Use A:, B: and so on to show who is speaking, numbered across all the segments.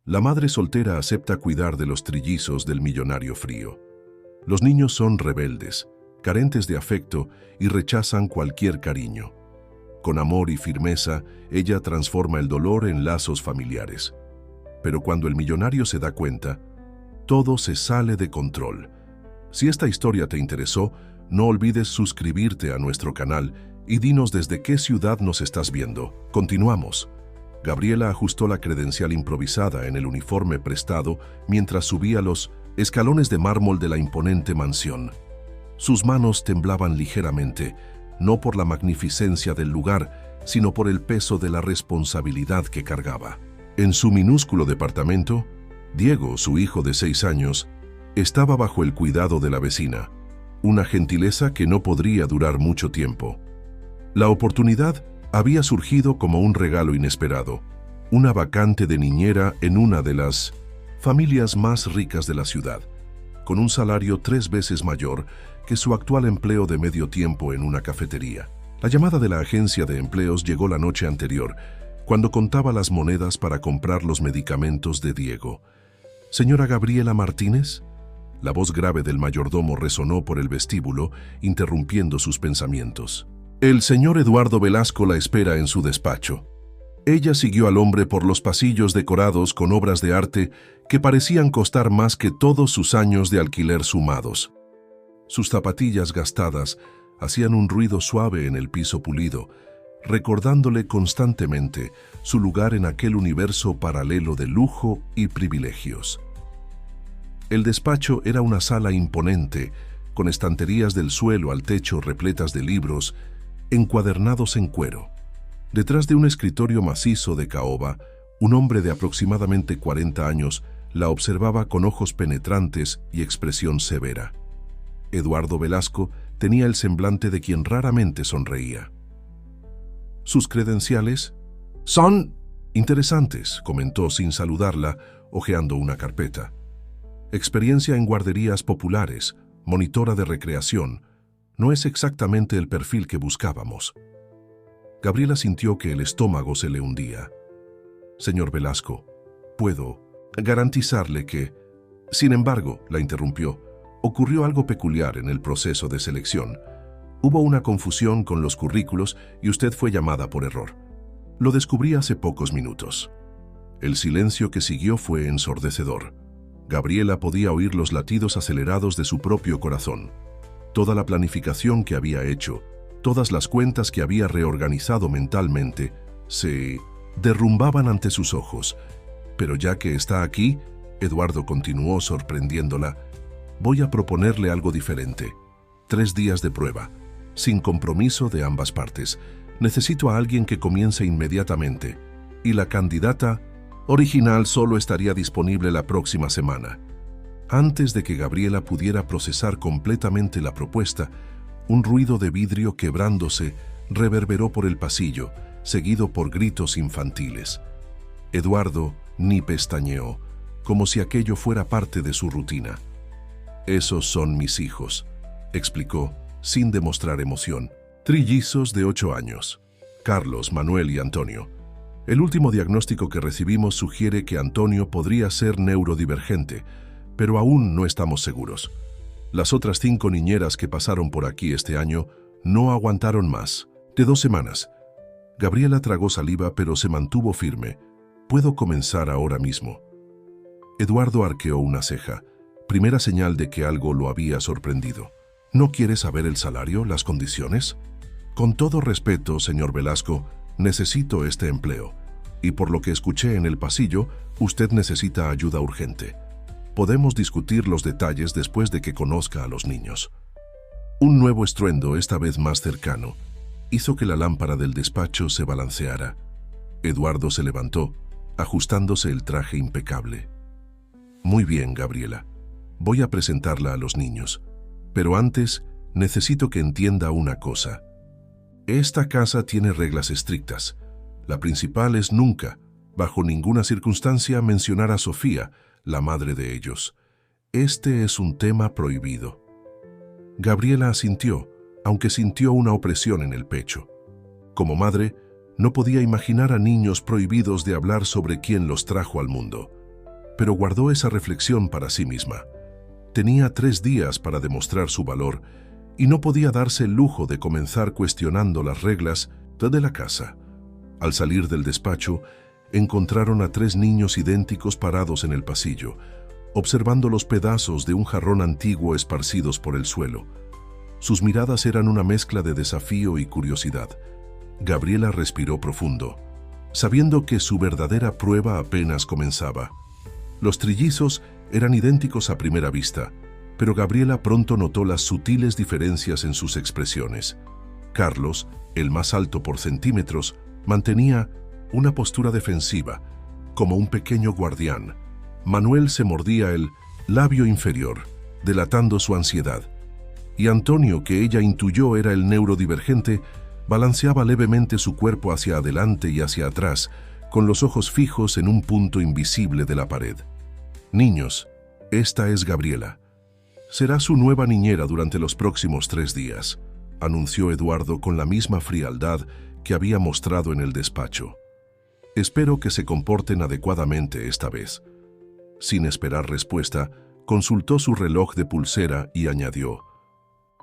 A: La madre soltera acepta cuidar de los trillizos del millonario frío. Los niños son rebeldes, carentes de afecto y rechazan cualquier cariño. Con amor y firmeza, ella transforma el dolor en lazos familiares. Pero cuando el millonario se da cuenta, todo se sale de control. Si esta historia te interesó, no olvides suscribirte a nuestro canal y dinos desde qué ciudad nos estás viendo. Continuamos. Gabriela ajustó la credencial improvisada en el uniforme prestado mientras subía los escalones de mármol de la imponente mansión. Sus manos temblaban ligeramente, no por la magnificencia del lugar, sino por el peso de la responsabilidad que cargaba. En su minúsculo departamento, Diego, su hijo de 6 años, estaba bajo el cuidado de la vecina, una gentileza que no podría durar mucho tiempo. La oportunidad había surgido como un regalo inesperado, una vacante de niñera en una de las familias más ricas de la ciudad, con un salario 3 veces mayor que su actual empleo de medio tiempo en una cafetería. La llamada de la agencia de empleos llegó la noche anterior, cuando contaba las monedas para comprar los medicamentos de Diego. «¿Señora Gabriela Martínez?». La voz grave del mayordomo resonó por el vestíbulo, interrumpiendo sus pensamientos. «El señor Eduardo Velasco la espera en su despacho». Ella siguió al hombre por los pasillos decorados con obras de arte que parecían costar más que todos sus años de alquiler sumados. Sus zapatillas gastadas hacían un ruido suave en el piso pulido, recordándole constantemente su lugar en aquel universo paralelo de lujo y privilegios. El despacho era una sala imponente, con estanterías del suelo al techo repletas de libros, encuadernados en cuero. Detrás de un escritorio macizo de caoba, un hombre de aproximadamente 40 años la observaba con ojos penetrantes y expresión severa. Eduardo Velasco tenía el semblante de quien raramente sonreía. «¿Sus credenciales?» «Son interesantes», comentó sin saludarla, hojeando una carpeta. «Experiencia en guarderías populares, monitora de recreación. No es exactamente el perfil que buscábamos». Gabriela sintió que el estómago se le hundía. «Señor Velasco, puedo garantizarle que...». Sin embargo, la interrumpió, ocurrió algo peculiar en el proceso de selección. Hubo una confusión con los currículos y usted fue llamada por error. Lo descubrí hace pocos minutos. El silencio que siguió fue ensordecedor. Gabriela podía oír los latidos acelerados de su propio corazón. Toda la planificación que había hecho, todas las cuentas que había reorganizado mentalmente, se derrumbaban ante sus ojos. «Pero ya que está aquí», Eduardo continuó sorprendiéndola, «voy a proponerle algo diferente. 3 días de prueba, sin compromiso de ambas partes. Necesito a alguien que comience inmediatamente, y la candidata original solo estaría disponible la próxima semana». Antes de que Gabriela pudiera procesar completamente la propuesta, un ruido de vidrio quebrándose reverberó por el pasillo, seguido por gritos infantiles. Eduardo ni pestañeó, como si aquello fuera parte de su rutina. «Esos son mis hijos», explicó, sin demostrar emoción. «Trillizos de 8 años. Carlos, Manuel y Antonio. El último diagnóstico que recibimos sugiere que Antonio podría ser neurodivergente, pero aún no estamos seguros. Las otras 5 niñeras que pasaron por aquí este año no aguantaron más de 2 semanas». Gabriela tragó saliva, pero se mantuvo firme. «Puedo comenzar ahora mismo». Eduardo arqueó una ceja, primera señal de que algo lo había sorprendido. «¿No quiere saber el salario, las condiciones?» «Con todo respeto, señor Velasco, necesito este empleo. Y por lo que escuché en el pasillo, usted necesita ayuda urgente. Podemos discutir los detalles después de que conozca a los niños». Un nuevo estruendo, esta vez más cercano, hizo que la lámpara del despacho se balanceara. Eduardo se levantó, ajustándose el traje impecable. «Muy bien, Gabriela. Voy a presentarla a los niños. Pero antes, necesito que entienda una cosa. Esta casa tiene reglas estrictas. La principal es nunca, bajo ninguna circunstancia, mencionar a Sofía, la madre de ellos. Este es un tema prohibido». Gabriela asintió, aunque sintió una opresión en el pecho. Como madre, no podía imaginar a niños prohibidos de hablar sobre quién los trajo al mundo. pero guardó esa reflexión para sí misma. Tenía 3 días para demostrar su valor y no podía darse el lujo de comenzar cuestionando las reglas de la casa. Al salir del despacho, encontraron a 3 niños idénticos parados en el pasillo, observando los pedazos de un jarrón antiguo esparcidos por el suelo. Sus miradas eran una mezcla de desafío y curiosidad. Gabriela respiró profundo, sabiendo que su verdadera prueba apenas comenzaba. Los trillizos eran idénticos a primera vista, pero Gabriela pronto notó las sutiles diferencias en sus expresiones. Carlos, el más alto por centímetros, mantenía una postura defensiva, como un pequeño guardián. Manuel se mordía el labio inferior, delatando su ansiedad. Y Antonio, que ella intuyó era el neurodivergente, balanceaba levemente su cuerpo hacia adelante y hacia atrás, con los ojos fijos en un punto invisible de la pared. «Niños, esta es Gabriela. Será su nueva niñera durante los próximos 3 días», anunció Eduardo con la misma frialdad que había mostrado en el despacho. «Espero que se comporten adecuadamente esta vez». Sin esperar respuesta, consultó su reloj de pulsera y añadió: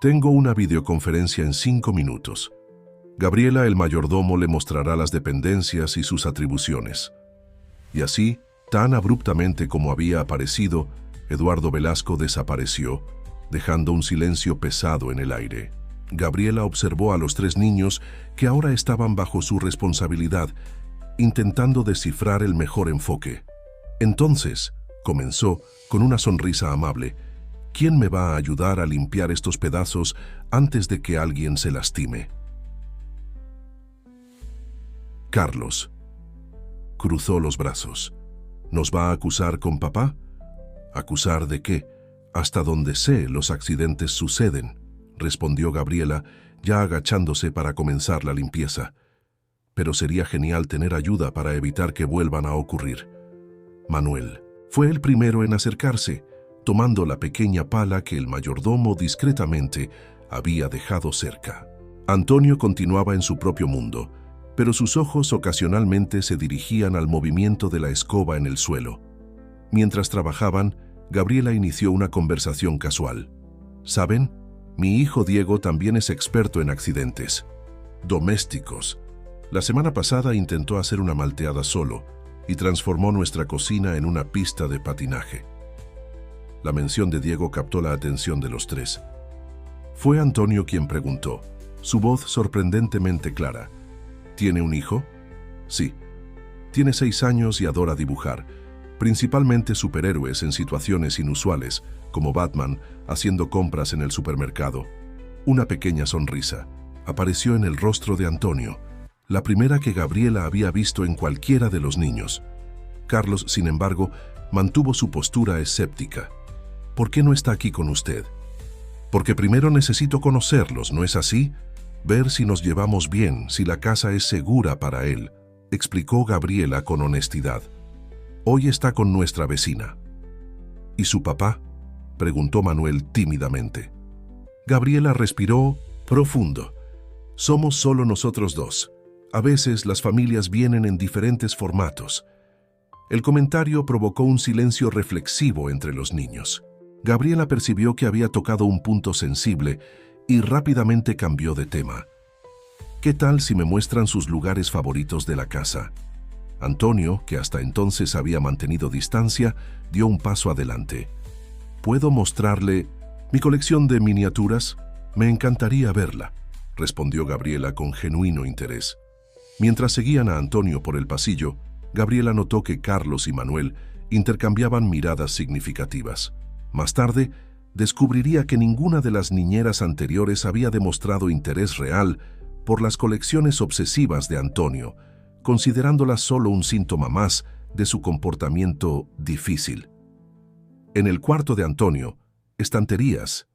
A: «Tengo una videoconferencia en 5 minutos. Gabriela, el mayordomo, le mostrará las dependencias y sus atribuciones». Y así, tan abruptamente como había aparecido, Eduardo Velasco desapareció, dejando un silencio pesado en el aire. Gabriela observó a los 3 niños que ahora estaban bajo su responsabilidad, intentando descifrar el mejor enfoque. Entonces, comenzó con una sonrisa amable: «¿Quién me va a ayudar a limpiar estos pedazos antes de que alguien se lastime?». Carlos cruzó los brazos. «¿Nos va a acusar con papá?». «¿Acusar de qué? Hasta donde sé, los accidentes suceden», respondió Gabriela, ya agachándose para comenzar la limpieza. «Pero sería genial tener ayuda para evitar que vuelvan a ocurrir». Manuel fue el primero en acercarse, tomando la pequeña pala que el mayordomo discretamente había dejado cerca. Antonio continuaba en su propio mundo, pero sus ojos ocasionalmente se dirigían al movimiento de la escoba en el suelo. Mientras trabajaban, Gabriela inició una conversación casual. «¿Saben? Mi hijo Diego también es experto en accidentes domésticos. La semana pasada intentó hacer una malteada solo y transformó nuestra cocina en una pista de patinaje». La mención de Diego captó la atención de los 3. Fue Antonio quien preguntó, su voz sorprendentemente clara: «¿Tiene un hijo?». «Sí. Tiene 6 años y adora dibujar, principalmente superhéroes en situaciones inusuales, como Batman haciendo compras en el supermercado». Una pequeña sonrisa apareció en el rostro de Antonio, la primera que Gabriela había visto en cualquiera de los niños. Carlos, sin embargo, mantuvo su postura escéptica. «¿Por qué no está aquí con usted?». «Porque primero necesito conocerlos, ¿no es así? Ver si nos llevamos bien, si la casa es segura para él», explicó Gabriela con honestidad. «Hoy está con nuestra vecina». «¿Y su papá?», preguntó Manuel tímidamente. Gabriela respiró profundo. «Somos solo nosotros 2. A veces las familias vienen en diferentes formatos». El comentario provocó un silencio reflexivo entre los niños. Gabriela percibió que había tocado un punto sensible y rápidamente cambió de tema. «¿Qué tal si me muestran sus lugares favoritos de la casa?». Antonio, que hasta entonces había mantenido distancia, dio un paso adelante. «¿Puedo mostrarle mi colección de miniaturas? Me encantaría verla», respondió Gabriela con genuino interés. Mientras seguían a Antonio por el pasillo, Gabriela notó que Carlos y Manuel intercambiaban miradas significativas. Más tarde, descubriría que ninguna de las niñeras anteriores había demostrado interés real por las colecciones obsesivas de Antonio, considerándolas solo un síntoma más de su comportamiento difícil. En el cuarto de Antonio, estanterías,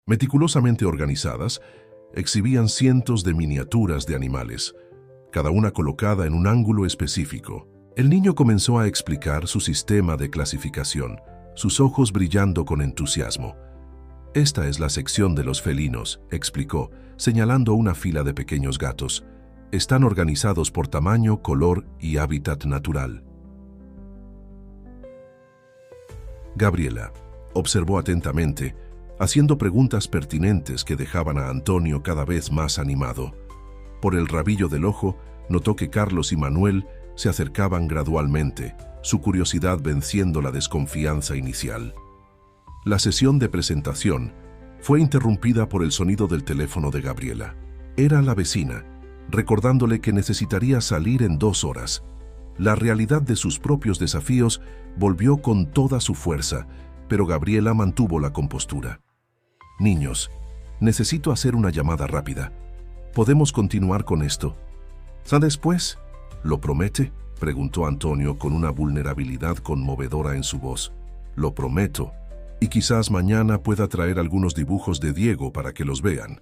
A: meticulosamente organizadas, exhibían cientos de miniaturas de animales, cada una colocada en un ángulo específico. El niño comenzó a explicar su sistema de clasificación, sus ojos brillando con entusiasmo. «Esta es la sección de los felinos», explicó, señalando una fila de pequeños gatos. «Están organizados por tamaño, color y hábitat natural». Gabriela observó atentamente, haciendo preguntas pertinentes que dejaban a Antonio cada vez más animado. Por el rabillo del ojo, notó que Carlos y Manuel se acercaban gradualmente, su curiosidad venciendo la desconfianza inicial. La sesión de presentación fue interrumpida por el sonido del teléfono de Gabriela. Era la vecina, recordándole que necesitaría salir en 2 horas. La realidad de sus propios desafíos volvió con toda su fuerza, pero Gabriela mantuvo la compostura. «Niños, necesito hacer una llamada rápida. ¿Podemos continuar con esto?» «¿Después? ¿Lo promete?», preguntó Antonio con una vulnerabilidad conmovedora en su voz. «Lo prometo. Y quizás mañana pueda traer algunos dibujos de Diego para que los vean».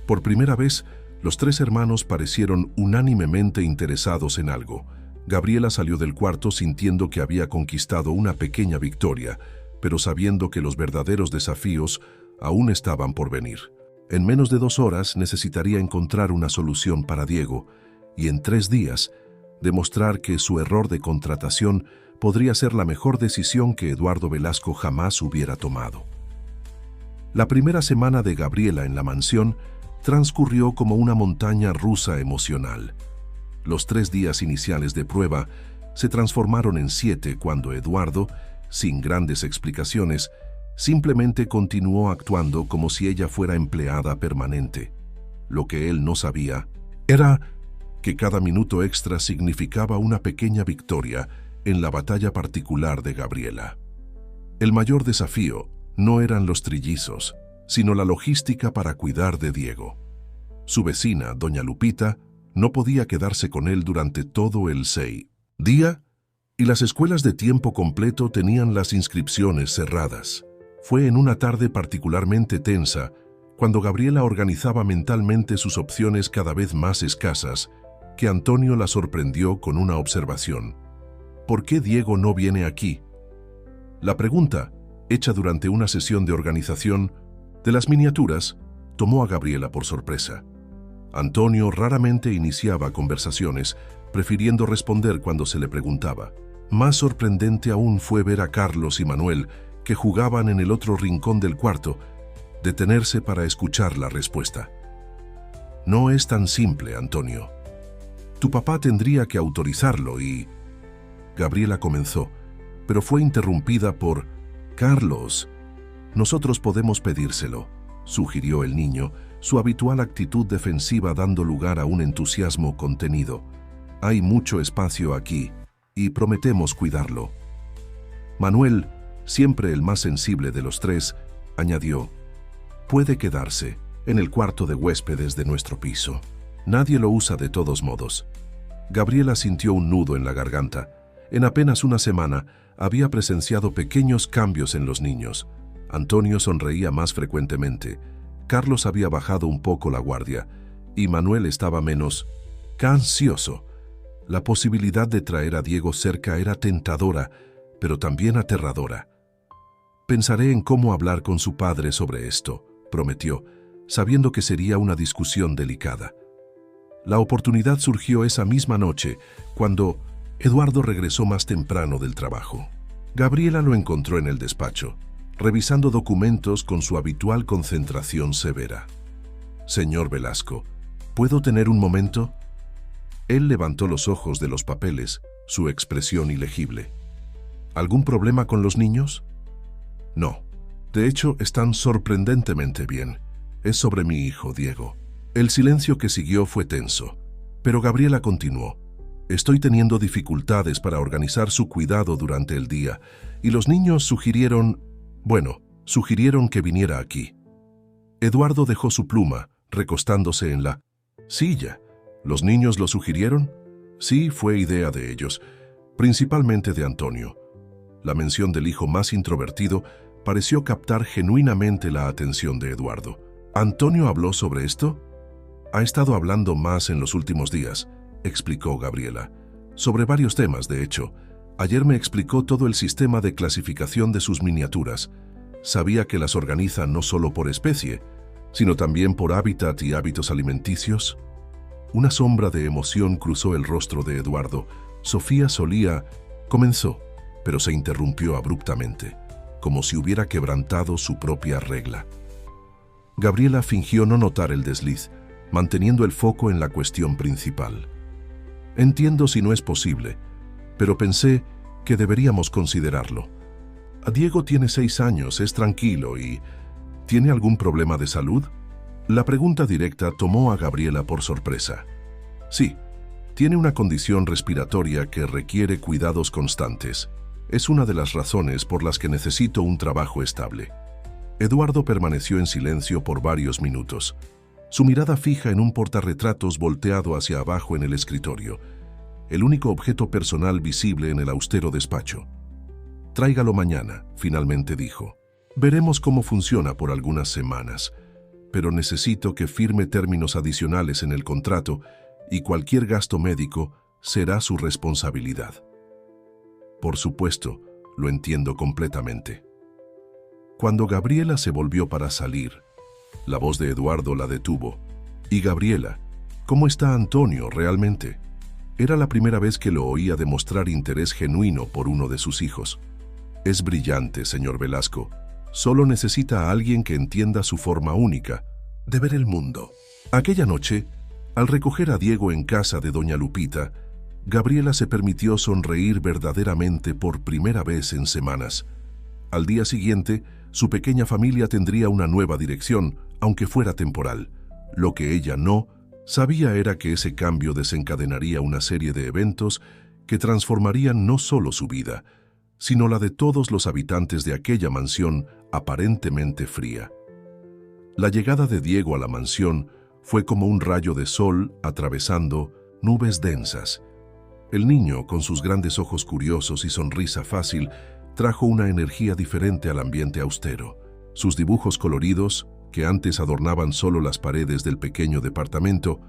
A: Por primera vez, los 3 hermanos parecieron unánimemente interesados en algo. Gabriela salió del cuarto sintiendo que había conquistado una pequeña victoria, pero sabiendo que los verdaderos desafíos aún estaban por venir. En menos de 2 horas necesitaría encontrar una solución para Diego, y en 3 días demostrar que su error de contratación podría ser la mejor decisión que Eduardo Velasco jamás hubiera tomado. La primera semana de Gabriela en la mansión transcurrió como una montaña rusa emocional. Los 3 días iniciales de prueba se transformaron en 7 cuando Eduardo, sin grandes explicaciones, simplemente continuó actuando como si ella fuera empleada permanente. Lo que él no sabía era que cada minuto extra significaba una pequeña victoria en la batalla particular de Gabriela. El mayor desafío no eran los trillizos, sino la logística para cuidar de Diego. Su vecina, doña Lupita, no podía quedarse con él durante todo el día, y las escuelas de tiempo completo tenían las inscripciones cerradas. Fue en una tarde particularmente tensa, cuando Gabriela organizaba mentalmente sus opciones cada vez más escasas, que Antonio la sorprendió con una observación. ¿Por qué Diego no viene aquí? La pregunta, hecha durante una sesión de organización de las miniaturas, tomó a Gabriela por sorpresa. Antonio raramente iniciaba conversaciones, prefiriendo responder cuando se le preguntaba. Más sorprendente aún fue ver a Carlos y Manuel, que jugaban en el otro rincón del cuarto, detenerse para escuchar la respuesta. «No es tan simple, Antonio. Tu papá tendría que autorizarlo y...» Gabriela comenzó, pero fue interrumpida por «Carlos, nosotros podemos pedírselo», sugirió el niño, su habitual actitud defensiva dando lugar a un entusiasmo contenido. «Hay mucho espacio aquí y prometemos cuidarlo». Manuel, siempre el más sensible de los 3, añadió: «Puede quedarse en el cuarto de huéspedes de nuestro piso. Nadie lo usa de todos modos». Gabriela sintió un nudo en la garganta. En apenas una semana había presenciado pequeños cambios en los niños. Antonio sonreía más frecuentemente, Carlos había bajado un poco la guardia y Manuel estaba menos ansioso. La posibilidad de traer a Diego cerca era tentadora, pero también aterradora. «Pensaré en cómo hablar con su padre sobre esto», prometió, sabiendo que sería una discusión delicada. La oportunidad surgió esa misma noche, cuando Eduardo regresó más temprano del trabajo. Gabriela lo encontró en el despacho, revisando documentos con su habitual concentración severa. «Señor Velasco, ¿puedo tener un momento?» Él levantó los ojos de los papeles, su expresión ilegible. «¿Algún problema con los niños?» «No. De hecho, están sorprendentemente bien. Es sobre mi hijo, Diego». El silencio que siguió fue tenso, pero Gabriela continuó. «Estoy teniendo dificultades para organizar su cuidado durante el día, y los niños sugirieron que viniera aquí». Eduardo dejó su pluma, recostándose en la silla. ¿Los niños lo sugirieron? Sí, fue idea de ellos, principalmente de Antonio. La mención del hijo más introvertido pareció captar genuinamente la atención de Eduardo. ¿Antonio habló sobre esto? Ha estado hablando más en los últimos días, explicó Gabriela. Sobre varios temas, de hecho. Ayer me explicó todo el sistema de clasificación de sus miniaturas. Sabía que las organiza no solo por especie, sino también por hábitat y hábitos alimenticios. Una sombra de emoción cruzó el rostro de Eduardo. Sofía comenzó, pero se interrumpió abruptamente. como si hubiera quebrantado su propia regla. Gabriela fingió no notar el desliz, manteniendo el foco en la cuestión principal. Entiendo si no es posible, pero pensé que deberíamos considerarlo. Diego tiene 6 años, es tranquilo y... ¿tiene algún problema de salud? La pregunta directa tomó a Gabriela por sorpresa. Sí, tiene una condición respiratoria que requiere cuidados constantes. Es una de las razones por las que necesito un trabajo estable. Eduardo permaneció en silencio por varios minutos, su mirada fija en un portarretratos volteado hacia abajo en el escritorio, el único objeto personal visible en el austero despacho. «Tráigalo mañana», finalmente dijo. «Veremos cómo funciona por algunas semanas, pero necesito que firme términos adicionales en el contrato y cualquier gasto médico será su responsabilidad». Por supuesto, lo entiendo completamente. Cuando Gabriela se volvió para salir, la voz de Eduardo la detuvo. «¿Y Gabriela? ¿Cómo está Antonio realmente?» Era la primera vez que lo oía demostrar interés genuino por uno de sus hijos. «Es brillante, señor Velasco. Solo necesita a alguien que entienda su forma única de ver el mundo». Aquella noche, al recoger a Diego en casa de doña Lupita, Gabriela se permitió sonreír verdaderamente por primera vez en semanas. Al día siguiente, su pequeña familia tendría una nueva dirección, aunque fuera temporal. Lo que ella no sabía era que ese cambio desencadenaría una serie de eventos que transformarían no solo su vida, sino la de todos los habitantes de aquella mansión aparentemente fría. La llegada de Diego a la mansión fue como un rayo de sol atravesando nubes densas. El niño, con sus grandes ojos curiosos y sonrisa fácil, trajo una energía diferente al ambiente austero. Sus dibujos coloridos, que antes adornaban solo las paredes del pequeño departamento,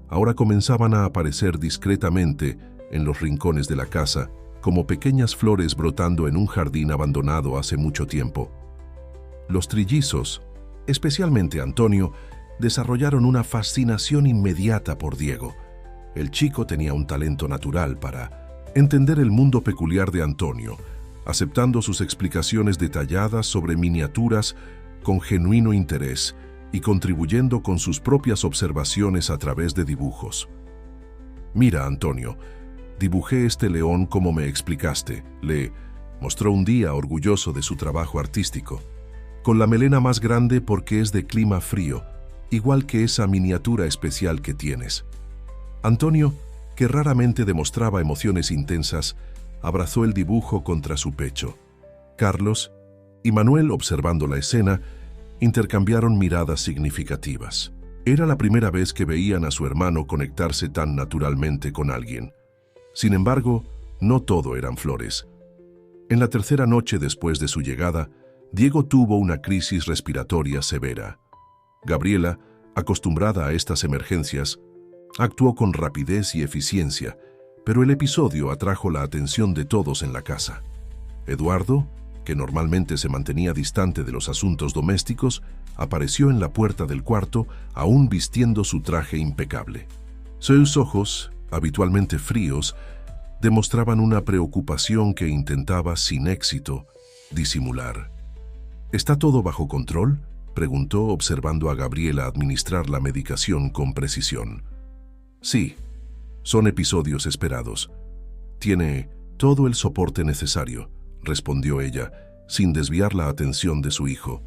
A: ahora comenzaban a aparecer discretamente en los rincones de la casa, como pequeñas flores brotando en un jardín abandonado hace mucho tiempo. Los trillizos, especialmente Antonio, desarrollaron una fascinación inmediata por Diego. El chico tenía un talento natural para entender el mundo peculiar de Antonio, aceptando sus explicaciones detalladas sobre miniaturas con genuino interés y contribuyendo con sus propias observaciones a través de dibujos. «Mira, Antonio, dibujé este león como me explicaste», le mostró un día orgulloso de su trabajo artístico. «Con la melena más grande porque es de clima frío, igual que esa miniatura especial que tienes». Antonio, que raramente demostraba emociones intensas, abrazó el dibujo contra su pecho. Carlos y Manuel, observando la escena, intercambiaron miradas significativas. Era la primera vez que veían a su hermano conectarse tan naturalmente con alguien. Sin embargo, no todo eran flores. En la tercera noche después de su llegada, Diego tuvo una crisis respiratoria severa. Gabriela, acostumbrada a estas emergencias, actuó con rapidez y eficiencia, pero el episodio atrajo la atención de todos en la casa. Eduardo, que normalmente se mantenía distante de los asuntos domésticos, apareció en la puerta del cuarto, aún vistiendo su traje impecable. Sus ojos, habitualmente fríos, demostraban una preocupación que intentaba, sin éxito, disimular. «¿Está todo bajo control?», preguntó, observando a Gabriela administrar la medicación con precisión. «Sí, son episodios esperados. Tiene todo el soporte necesario», respondió ella, sin desviar la atención de su hijo.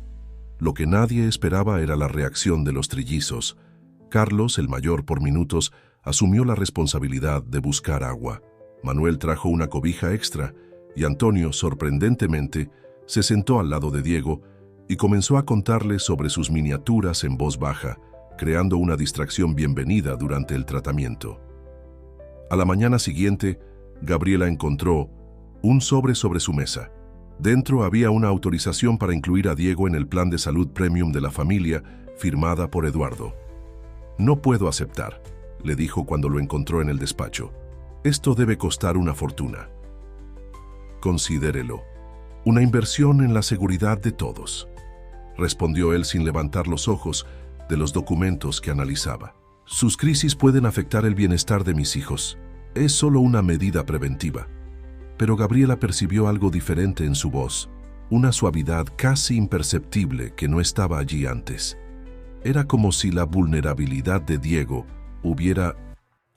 A: Lo que nadie esperaba era la reacción de los trillizos. Carlos, el mayor por minutos, asumió la responsabilidad de buscar agua. Manuel trajo una cobija extra y Antonio, sorprendentemente, se sentó al lado de Diego y comenzó a contarle sobre sus miniaturas en voz baja, creando una distracción bienvenida durante el tratamiento. A la mañana siguiente, Gabriela encontró un sobre su mesa. Dentro había una autorización para incluir a Diego en el plan de salud premium de la familia, firmada por Eduardo. «No puedo aceptar», le dijo cuando lo encontró en el despacho. «Esto debe costar una fortuna». «Considérelo. Una inversión en la seguridad de todos», respondió él sin levantar los ojos de los documentos que analizaba. «Sus crisis pueden afectar el bienestar de mis hijos. Es solo una medida preventiva». Pero Gabriela percibió algo diferente en su voz. una suavidad casi imperceptible que no estaba allí antes. Era como si la vulnerabilidad de Diego hubiera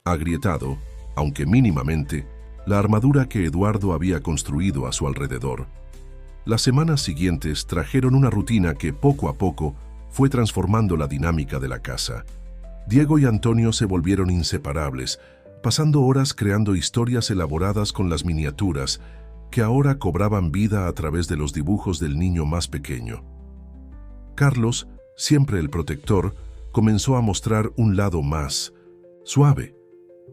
A: agrietado, aunque mínimamente, la armadura que Eduardo había construido a su alrededor. Las semanas siguientes trajeron una rutina que poco a poco fue transformando la dinámica de la casa. Diego y Antonio se volvieron inseparables, pasando horas creando historias elaboradas con las miniaturas que ahora cobraban vida a través de los dibujos del niño más pequeño. Carlos, siempre el protector, comenzó a mostrar un lado más suave,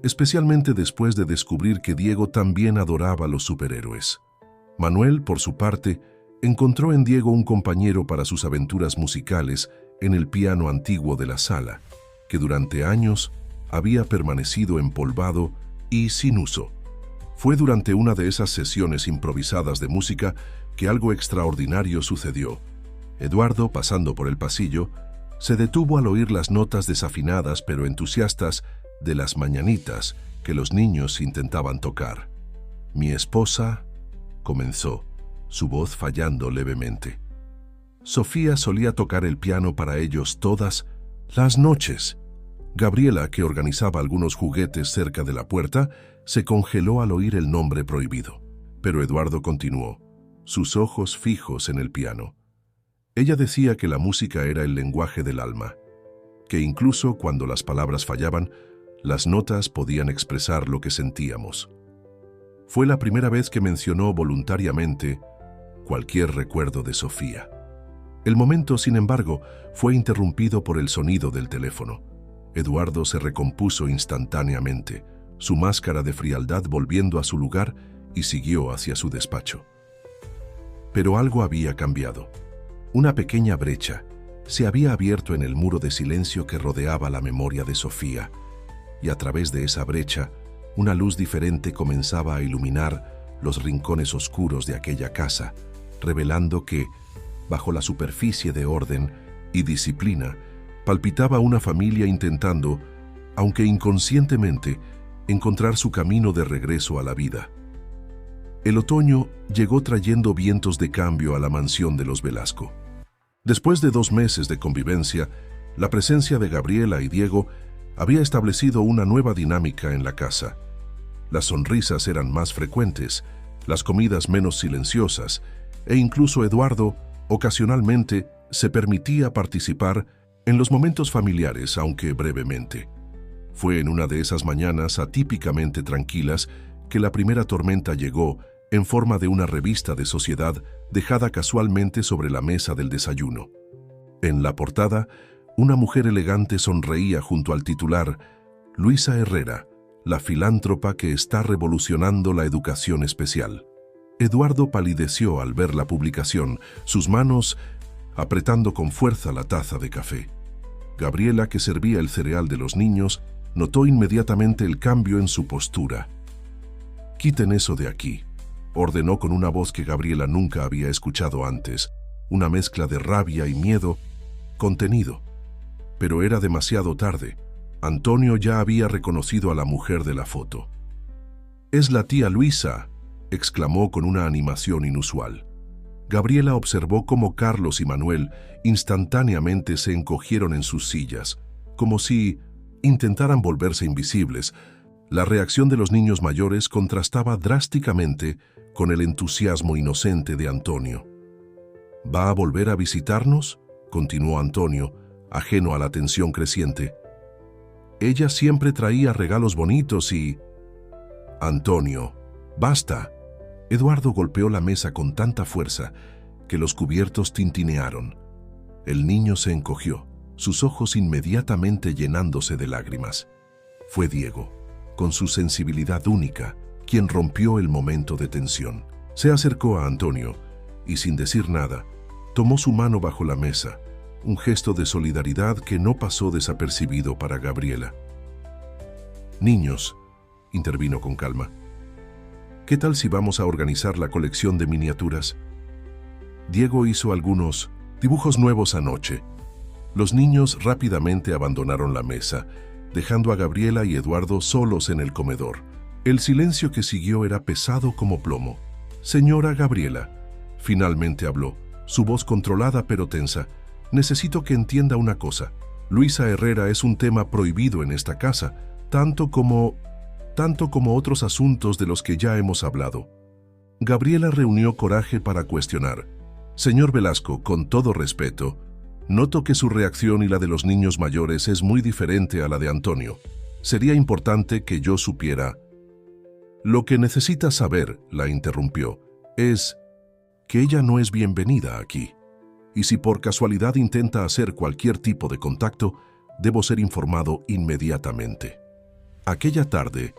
A: especialmente después de descubrir que Diego también adoraba a los superhéroes. Manuel, por su parte, encontró en Diego un compañero para sus aventuras musicales en el piano antiguo de la sala, que durante años había permanecido empolvado y sin uso. Fue durante una de esas sesiones improvisadas de música que algo extraordinario sucedió. Eduardo, pasando por el pasillo, se detuvo al oír las notas desafinadas pero entusiastas de las mañanitas que los niños intentaban tocar. «Mi esposa», comenzó, su voz fallando levemente. Sofía solía tocar el piano para ellos todas las noches. Gabriela, que organizaba algunos juguetes cerca de la puerta, se congeló al oír el nombre prohibido. Pero Eduardo continuó, sus ojos fijos en el piano. Ella decía que la música era el lenguaje del alma, que incluso cuando las palabras fallaban, las notas podían expresar lo que sentíamos. Fue la primera vez que mencionó voluntariamente cualquier recuerdo de Sofía. El momento, sin embargo, fue interrumpido por el sonido del teléfono. Eduardo se recompuso instantáneamente, su máscara de frialdad volviendo a su lugar, y siguió hacia su despacho. Pero algo había cambiado. Una pequeña brecha se había abierto en el muro de silencio que rodeaba la memoria de Sofía, y a través de esa brecha, una luz diferente comenzaba a iluminar los rincones oscuros de aquella casa, revelando que, bajo la superficie de orden y disciplina, palpitaba una familia intentando, aunque inconscientemente, encontrar su camino de regreso a la vida. El otoño llegó trayendo vientos de cambio a la mansión de los Velasco. Después de 2 meses de convivencia, la presencia de Gabriela y Diego había establecido una nueva dinámica en la casa. Las sonrisas eran más frecuentes, las comidas menos silenciosas, e incluso Eduardo, ocasionalmente, se permitía participar en los momentos familiares, aunque brevemente. Fue en una de esas mañanas atípicamente tranquilas que la primera tormenta llegó en forma de una revista de sociedad dejada casualmente sobre la mesa del desayuno. En la portada, una mujer elegante sonreía junto al titular «Luisa Herrera, la filántropa que está revolucionando la educación especial». Eduardo palideció al ver la publicación, sus manos apretando con fuerza la taza de café. Gabriela, que servía el cereal de los niños, notó inmediatamente el cambio en su postura. «Quiten eso de aquí», ordenó con una voz que Gabriela nunca había escuchado antes, una mezcla de rabia y miedo contenido. Pero era demasiado tarde. Antonio ya había reconocido a la mujer de la foto. «Es la tía Luisa», exclamó con una animación inusual. Gabriela observó cómo Carlos y Manuel instantáneamente se encogieron en sus sillas, como si intentaran volverse invisibles. La reacción de los niños mayores contrastaba drásticamente con el entusiasmo inocente de Antonio. «¿Va a volver a visitarnos?», continuó Antonio, ajeno a la tensión creciente. «Ella siempre traía regalos bonitos y...» «Antonio, basta». Eduardo golpeó la mesa con tanta fuerza que los cubiertos tintinearon. El niño se encogió, sus ojos inmediatamente llenándose de lágrimas. Fue Diego, con su sensibilidad única, quien rompió el momento de tensión. Se acercó a Antonio y, sin decir nada, tomó su mano bajo la mesa, un gesto de solidaridad que no pasó desapercibido para Gabriela. «Niños», intervino con calma, «¿qué tal si vamos a organizar la colección de miniaturas? Diego hizo algunos dibujos nuevos anoche». Los niños rápidamente abandonaron la mesa, dejando a Gabriela y Eduardo solos en el comedor. El silencio que siguió era pesado como plomo. «Señora Gabriela, Finalmente habló, su voz controlada pero tensa. Necesito que entienda una cosa. Luisa Herrera es un tema prohibido en esta casa, tanto como otros asuntos de los que ya hemos hablado. Gabriela reunió coraje para cuestionar. Señor Velasco, con todo respeto, noto que su reacción y la de los niños mayores es muy diferente a la de Antonio. Sería importante que yo supiera. Lo que necesita saber, la interrumpió, es que ella no es bienvenida aquí. Y si por casualidad intenta hacer cualquier tipo de contacto, debo ser informado inmediatamente. Aquella tarde,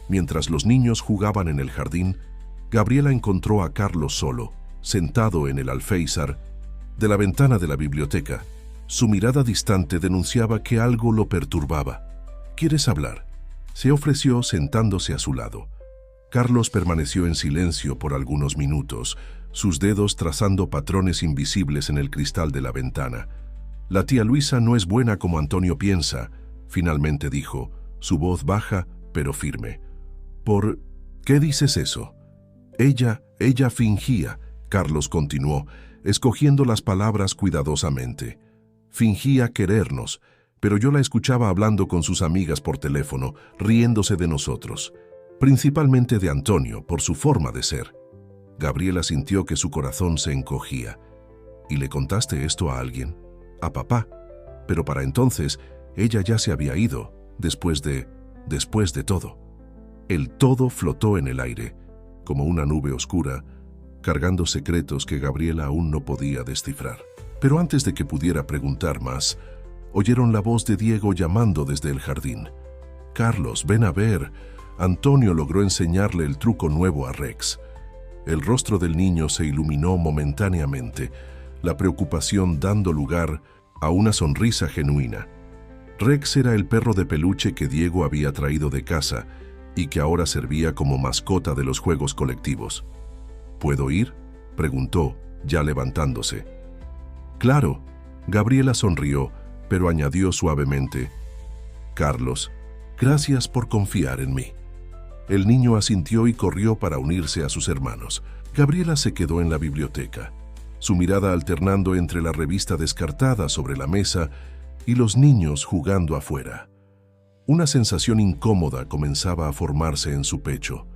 A: mientras los niños jugaban en el jardín, Gabriela encontró a Carlos solo, sentado en el alféizar de la ventana de la biblioteca. Su mirada distante denunciaba que algo lo perturbaba. ¿Quieres hablar?, se ofreció sentándose a su lado. Carlos permaneció en silencio por algunos minutos, sus dedos trazando patrones invisibles en el cristal de la ventana. La tía Luisa no es buena como Antonio piensa, finalmente dijo, su voz baja pero firme. ¿Por qué dices eso? Ella fingía, Carlos continuó, escogiendo las palabras cuidadosamente. Fingía querernos, pero yo la escuchaba hablando con sus amigas por teléfono, riéndose de nosotros, principalmente de Antonio, por su forma de ser. Gabriela sintió que su corazón se encogía. ¿Y le contaste esto a alguien? A papá. Pero para entonces, ella ya se había ido, después de todo. El todo flotó en el aire, como una nube oscura, cargando secretos que Gabriela aún no podía descifrar. Pero antes de que pudiera preguntar más, oyeron la voz de Diego llamando desde el jardín. «Carlos, ven a ver». Antonio logró enseñarle el truco nuevo a Rex. El rostro del niño se iluminó momentáneamente, la preocupación dando lugar a una sonrisa genuina. Rex era el perro de peluche que Diego había traído de casa y que ahora servía como mascota de los juegos colectivos. ¿Puedo ir?, preguntó, ya levantándose. Claro, Gabriela sonrió, pero añadió suavemente, Carlos, gracias por confiar en mí. El niño asintió y corrió para unirse a sus hermanos. Gabriela se quedó en la biblioteca, su mirada alternando entre la revista descartada sobre la mesa y los niños jugando afuera. Una sensación incómoda comenzaba a formarse en su pecho,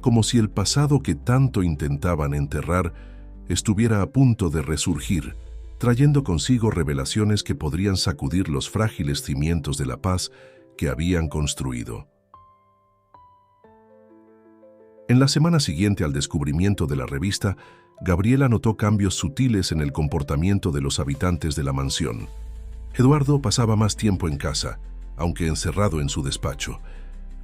A: como si el pasado que tanto intentaban enterrar estuviera a punto de resurgir, trayendo consigo revelaciones que podrían sacudir los frágiles cimientos de la paz que habían construido. En la semana siguiente al descubrimiento de la revista, Gabriela notó cambios sutiles en el comportamiento de los habitantes de la mansión. Eduardo pasaba más tiempo en casa, aunque encerrado en su despacho.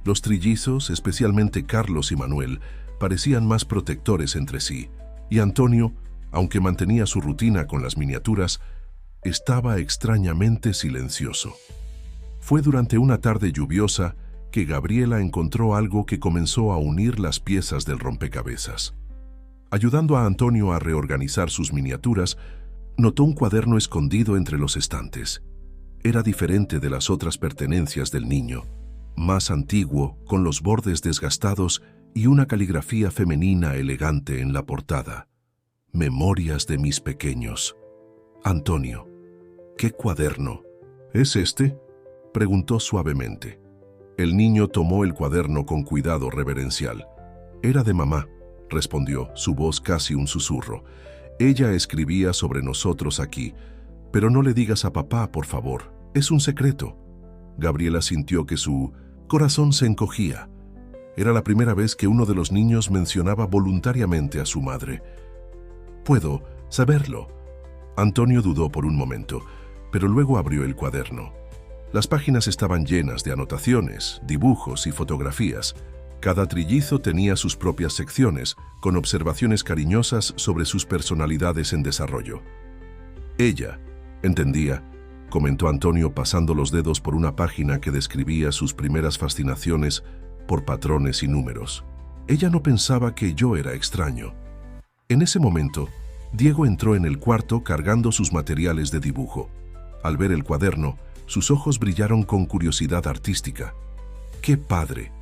A: Los trillizos, especialmente Carlos y Manuel, parecían más protectores entre sí, y Antonio, aunque mantenía su rutina con las miniaturas, estaba extrañamente silencioso. Fue durante una tarde lluviosa que Gabriela encontró algo que comenzó a unir las piezas del rompecabezas. Ayudando a Antonio a reorganizar sus miniaturas, notó un cuaderno escondido entre los estantes. Era diferente de las otras pertenencias del niño, más antiguo, con los bordes desgastados y una caligrafía femenina elegante en la portada. Memorias de mis pequeños. Antonio, ¿qué cuaderno? ¿Es este?, preguntó suavemente. El niño tomó el cuaderno con cuidado reverencial. Era de mamá, respondió, su voz casi un susurro. Ella escribía sobre nosotros aquí, pero no le digas a papá, por favor. Es un secreto. Gabriela sintió que su corazón se encogía. Era la primera vez que uno de los niños mencionaba voluntariamente a su madre. ¿Puedo saberlo? Antonio dudó por un momento, pero luego abrió el cuaderno. Las páginas estaban llenas de anotaciones, dibujos y fotografías. Cada trillizo tenía sus propias secciones, con observaciones cariñosas sobre sus personalidades en desarrollo. Ella entendía, comentó Antonio pasando los dedos por una página que describía sus primeras fascinaciones por patrones y números. Ella no pensaba que yo era extraño. En ese momento, Diego entró en el cuarto cargando sus materiales de dibujo. Al ver el cuaderno, sus ojos brillaron con curiosidad artística. ¡Qué padre!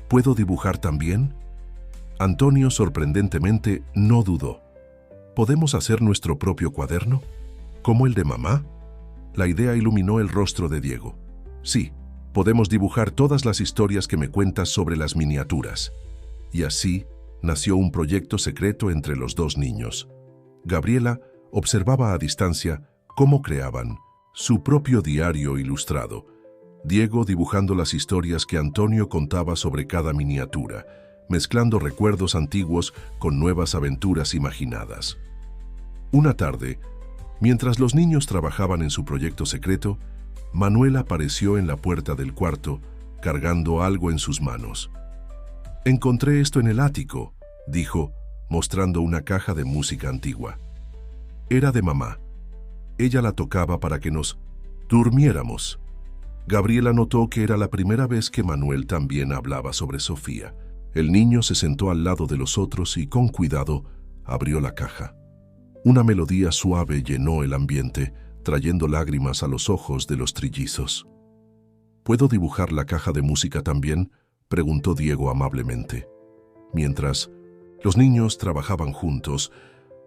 A: ¿Puedo dibujar también? Antonio, sorprendentemente, no dudó. ¿Podemos hacer nuestro propio cuaderno? ¿Como el de mamá? La idea iluminó el rostro de Diego. Sí, podemos dibujar todas las historias que me cuentas sobre las miniaturas. Y así nació un proyecto secreto entre los dos niños. Gabriela observaba a distancia cómo creaban su propio diario ilustrado. Diego dibujando las historias que Antonio contaba sobre cada miniatura, mezclando recuerdos antiguos con nuevas aventuras imaginadas. Una tarde, mientras los niños trabajaban en su proyecto secreto, Manuel apareció en la puerta del cuarto, cargando algo en sus manos. «Encontré esto en el ático», dijo, mostrando una caja de música antigua. Era de mamá. Ella la tocaba para que nos durmiéramos. Gabriela notó que era la primera vez que Manuel también hablaba sobre Sofía. El niño se sentó al lado de los otros y, con cuidado, abrió la caja. Una melodía suave llenó el ambiente, trayendo lágrimas a los ojos de los trillizos. «¿Puedo dibujar la caja de música también?», preguntó Diego amablemente. Mientras los niños trabajaban juntos,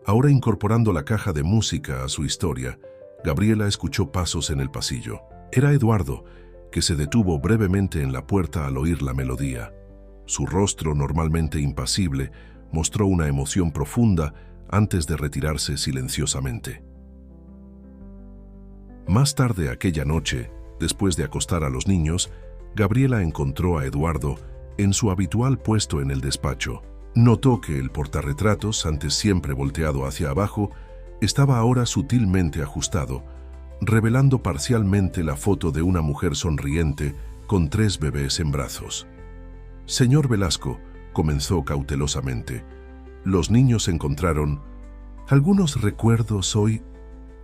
A: ahora incorporando la caja de música a su historia, Gabriela escuchó pasos en el pasillo. Era Eduardo, que se detuvo brevemente en la puerta al oír la melodía. Su rostro, normalmente impasible, mostró una emoción profunda antes de retirarse silenciosamente. Más tarde aquella noche, después de acostar a los niños, Gabriela encontró a Eduardo en su habitual puesto en el despacho. Notó que el portarretratos, antes siempre volteado hacia abajo, estaba ahora sutilmente ajustado, revelando parcialmente la foto de una mujer sonriente con 3 bebés en brazos. «Señor Velasco», comenzó cautelosamente, «los niños encontraron algunos recuerdos hoy».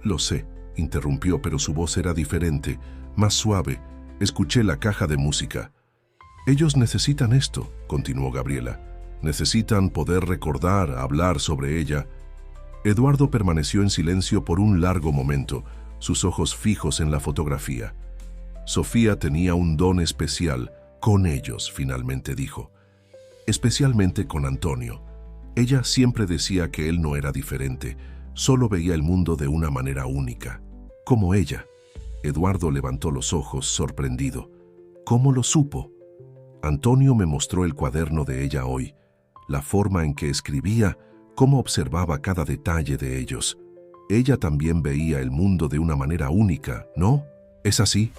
A: «Lo sé», interrumpió, pero su voz era diferente, más suave. «Escuché la caja de música». «Ellos necesitan esto», continuó Gabriela. «Necesitan poder recordar, hablar sobre ella». Eduardo permaneció en silencio por un largo momento, sus ojos fijos en la fotografía. «Sofía tenía un don especial con ellos», finalmente dijo. «Especialmente con Antonio. Ella siempre decía que él no era diferente, solo veía el mundo de una manera única. Como ella». Eduardo levantó los ojos, sorprendido. «¿Cómo lo supo?» «Antonio me mostró el cuaderno de ella hoy, la forma en que escribía, cómo observaba cada detalle de ellos. Ella también veía el mundo de una manera única, ¿no? ¿Es así?».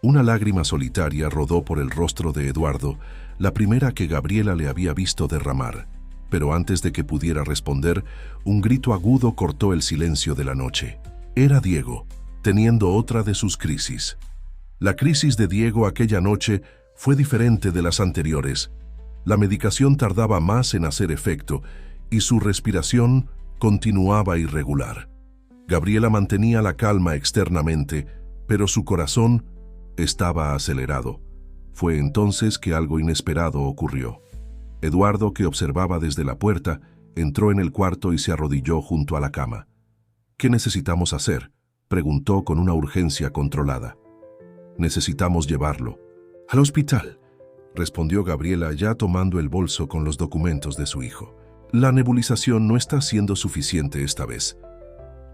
A: Una lágrima solitaria rodó por el rostro de Eduardo, la primera que Gabriela le había visto derramar. Pero antes de que pudiera responder, un grito agudo cortó el silencio de la noche. Era Diego, teniendo otra de sus crisis. La crisis de Diego aquella noche fue diferente de las anteriores. La medicación tardaba más en hacer efecto y su respiración continuaba irregular. Gabriela mantenía la calma externamente, pero su corazón estaba acelerado. Fue entonces que algo inesperado ocurrió. Eduardo, que observaba desde la puerta, entró en el cuarto y se arrodilló junto a la cama. «¿Qué necesitamos hacer?», preguntó con una urgencia controlada. «Necesitamos llevarlo». «Al hospital», respondió Gabriela, ya tomando el bolso con los documentos de su hijo. «La nebulización no está siendo suficiente esta vez».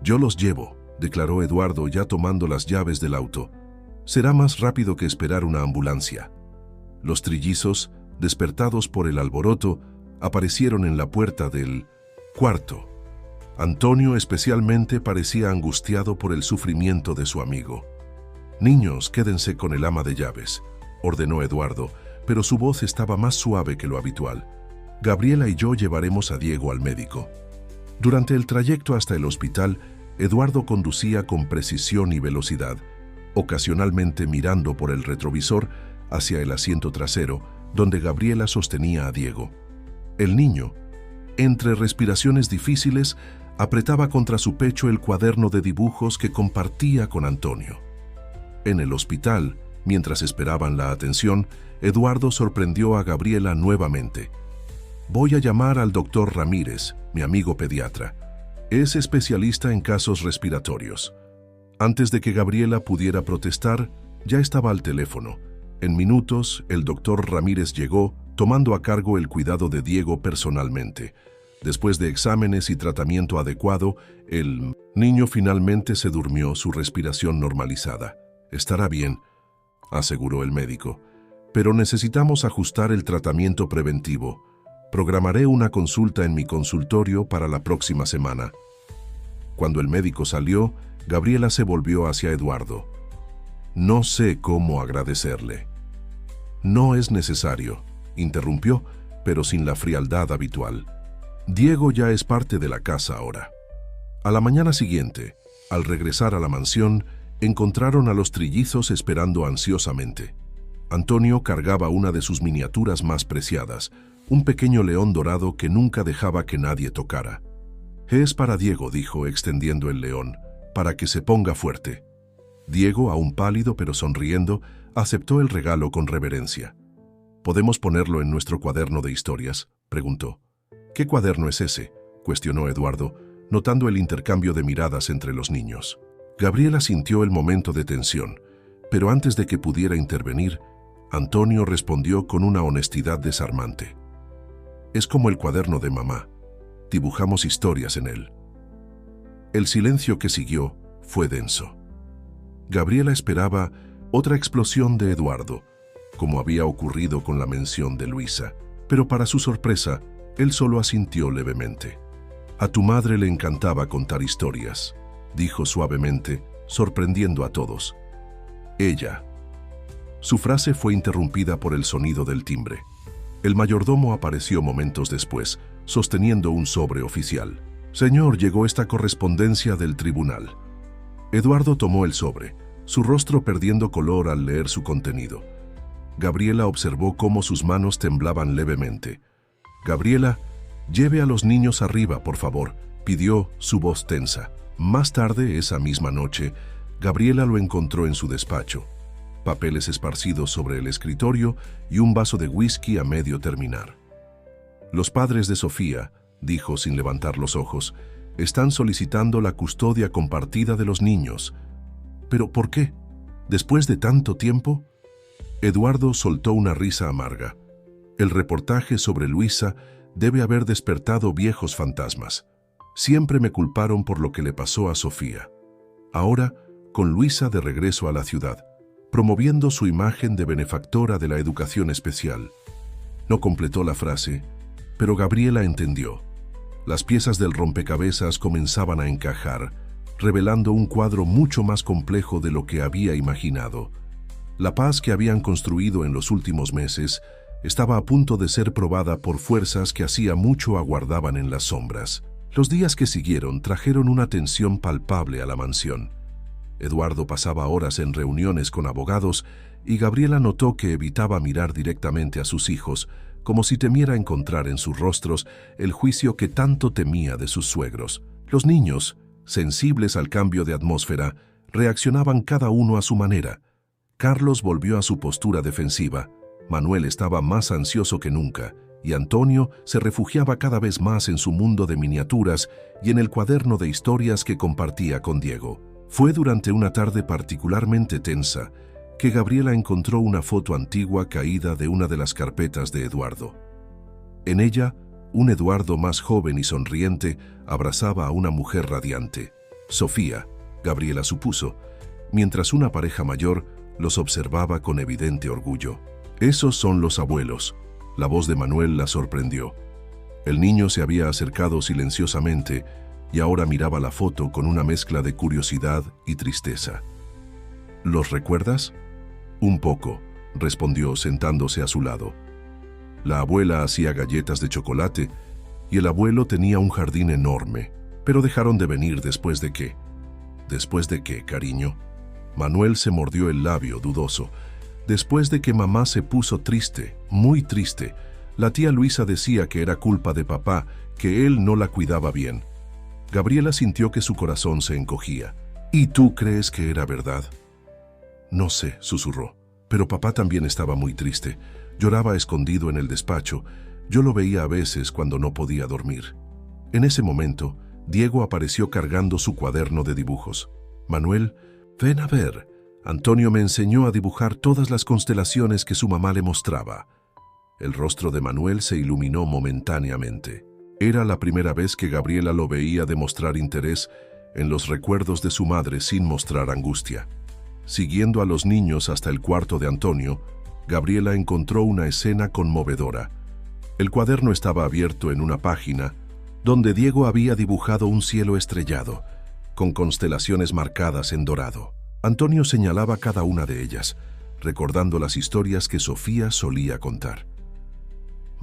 A: «Yo los llevo», declaró Eduardo, ya tomando las llaves del auto. «Será más rápido que esperar una ambulancia». Los trillizos, despertados por el alboroto, aparecieron en la puerta del cuarto. Antonio especialmente parecía angustiado por el sufrimiento de su amigo. «Niños, quédense con el ama de llaves», ordenó Eduardo, pero su voz estaba más suave que lo habitual. «Gabriela y yo llevaremos a Diego al médico». Durante el trayecto hasta el hospital, Eduardo conducía con precisión y velocidad, ocasionalmente mirando por el retrovisor hacia el asiento trasero, donde Gabriela sostenía a Diego. El niño, entre respiraciones difíciles, apretaba contra su pecho el cuaderno de dibujos que compartía con Antonio. En el hospital, mientras esperaban la atención, Eduardo sorprendió a Gabriela nuevamente. «Voy a llamar al doctor Ramírez, mi amigo pediatra. Es especialista en casos respiratorios». Antes de que Gabriela pudiera protestar, ya estaba al teléfono. En minutos, el doctor Ramírez llegó, tomando a cargo el cuidado de Diego personalmente. Después de exámenes y tratamiento adecuado, el niño finalmente se durmió, su respiración normalizada. Estará bien, aseguró el médico, pero necesitamos ajustar el tratamiento preventivo. Programaré una consulta en mi consultorio para la próxima semana. Cuando el médico salió, Gabriela se volvió hacia Eduardo. No sé cómo agradecerle. No es necesario, interrumpió, pero sin la frialdad habitual. Diego ya es parte de la casa ahora. A la mañana siguiente, al regresar a la mansión, encontraron a los trillizos esperando ansiosamente. Antonio cargaba una de sus miniaturas más preciadas, un pequeño león dorado que nunca dejaba que nadie tocara. Es para Diego, dijo, extendiendo el león, para que se ponga fuerte. Diego, aún pálido pero sonriendo, aceptó el regalo con reverencia. ¿Podemos ponerlo en nuestro cuaderno de historias?, preguntó. ¿Qué cuaderno es ese?, cuestionó Eduardo, notando el intercambio de miradas entre los niños. Gabriela sintió el momento de tensión, pero antes de que pudiera intervenir, Antonio respondió con una honestidad desarmante. Es como el cuaderno de mamá. Dibujamos historias en él. El silencio que siguió fue denso. Gabriela esperaba otra explosión de Eduardo, como había ocurrido con la mención de Luisa, pero para su sorpresa, él solo asintió levemente. A tu madre le encantaba contar historias, dijo suavemente, sorprendiendo a todos. Ella. Su frase fue interrumpida por el sonido del timbre. El mayordomo apareció momentos después, sosteniendo un sobre oficial. Señor, llegó esta correspondencia del tribunal. Eduardo tomó el sobre, su rostro perdiendo color al leer su contenido. Gabriela observó cómo sus manos temblaban levemente. Gabriela, lleve a los niños arriba, por favor, pidió, su voz tensa. Más tarde, esa misma noche, Gabriela lo encontró en su despacho. Papeles esparcidos sobre el escritorio y un vaso de whisky a medio terminar. Los padres de Sofía, dijo sin levantar los ojos, están solicitando la custodia compartida de los niños. ¿Pero por qué? ¿Después de tanto tiempo? Eduardo soltó una risa amarga. El reportaje sobre Luisa debe haber despertado viejos fantasmas. Siempre me culparon por lo que le pasó a Sofía. Ahora, con Luisa de regreso a la ciudad, promoviendo su imagen de benefactora de la educación especial. No completó la frase, pero Gabriela entendió. Las piezas del rompecabezas comenzaban a encajar, revelando un cuadro mucho más complejo de lo que había imaginado. La paz que habían construido en los últimos meses estaba a punto de ser probada por fuerzas que hacía mucho aguardaban en las sombras. Los días que siguieron trajeron una tensión palpable a la mansión. Eduardo pasaba horas en reuniones con abogados y Gabriela notó que evitaba mirar directamente a sus hijos, como si temiera encontrar en sus rostros el juicio que tanto temía de sus suegros. Los niños, sensibles al cambio de atmósfera, reaccionaban cada uno a su manera. Carlos volvió a su postura defensiva, Manuel estaba más ansioso que nunca, y Antonio se refugiaba cada vez más en su mundo de miniaturas y en el cuaderno de historias que compartía con Diego. Fue durante una tarde particularmente tensa que Gabriela encontró una foto antigua caída de una de las carpetas de Eduardo. En ella, un Eduardo más joven y sonriente abrazaba a una mujer radiante, Sofía, Gabriela supuso, mientras una pareja mayor los observaba con evidente orgullo. Esos son los abuelos. La voz de Manuel la sorprendió. El niño se había acercado silenciosamente y ahora miraba la foto con una mezcla de curiosidad y tristeza. ¿Los recuerdas? Un poco, respondió sentándose a su lado. La abuela hacía galletas de chocolate y el abuelo tenía un jardín enorme, pero dejaron de venir después de qué. ¿Después de qué, cariño? Manuel se mordió el labio, dudoso. Después de que mamá se puso triste, muy triste. La tía Luisa decía que era culpa de papá, que él no la cuidaba bien. Gabriela sintió que su corazón se encogía. ¿Y tú crees que era verdad? No sé, susurró. Pero papá también estaba muy triste. Lloraba escondido en el despacho. Yo lo veía a veces cuando no podía dormir. En ese momento, Diego apareció cargando su cuaderno de dibujos. Manuel, ven a ver. Antonio me enseñó a dibujar todas las constelaciones que su mamá le mostraba. El rostro de Manuel se iluminó momentáneamente. Era la primera vez que Gabriela lo veía demostrar interés en los recuerdos de su madre sin mostrar angustia. Siguiendo a los niños hasta el cuarto de Antonio, Gabriela encontró una escena conmovedora. El cuaderno estaba abierto en una página donde Diego había dibujado un cielo estrellado, con constelaciones marcadas en dorado. Antonio señalaba cada una de ellas, recordando las historias que Sofía solía contar.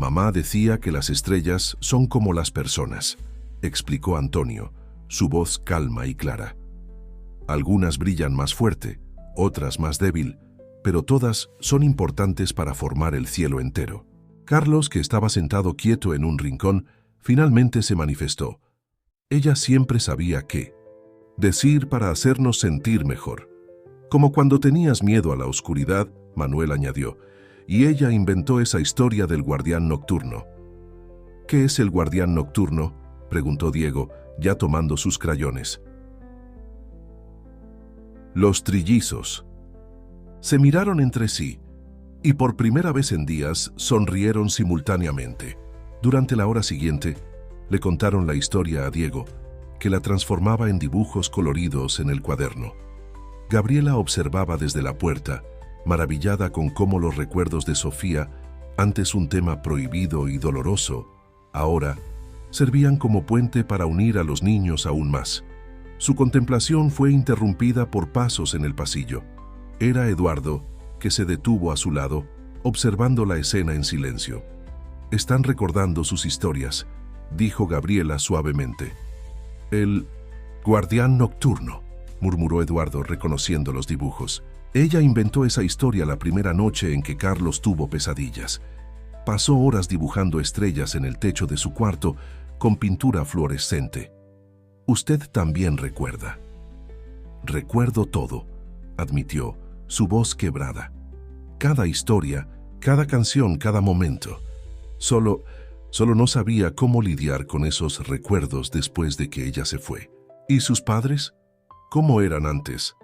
A: «Mamá decía que las estrellas son como las personas», explicó Antonio, su voz calma y clara. «Algunas brillan más fuerte, otras más débil, pero todas son importantes para formar el cielo entero». Carlos, que estaba sentado quieto en un rincón, finalmente se manifestó. «Ella siempre sabía qué decir para hacernos sentir mejor. Como cuando tenías miedo a la oscuridad», Manuel añadió, «y ella inventó esa historia del guardián nocturno». «¿Qué es el guardián nocturno?», preguntó Diego, ya tomando sus crayones. Los trillizos. Se miraron entre sí, y por primera vez en días sonrieron simultáneamente. Durante la hora siguiente, le contaron la historia a Diego, que la transformaba en dibujos coloridos en el cuaderno. Gabriela observaba desde la puerta, maravillada con cómo los recuerdos de Sofía, antes un tema prohibido y doloroso, ahora servían como puente para unir a los niños aún más. Su contemplación fue interrumpida por pasos en el pasillo. Era Eduardo, que se detuvo a su lado, observando la escena en silencio. «Están recordando sus historias», dijo Gabriela suavemente. «El guardián nocturno», murmuró Eduardo, reconociendo los dibujos. «Ella inventó esa historia la primera noche en que Carlos tuvo pesadillas. Pasó horas dibujando estrellas en el techo de su cuarto con pintura fluorescente. Usted también recuerda». «Recuerdo todo», admitió, su voz quebrada. «Cada historia, cada canción, cada momento. Solo no sabía cómo lidiar con esos recuerdos después de que ella se fue». «¿Y sus padres? ¿Cómo eran antes?».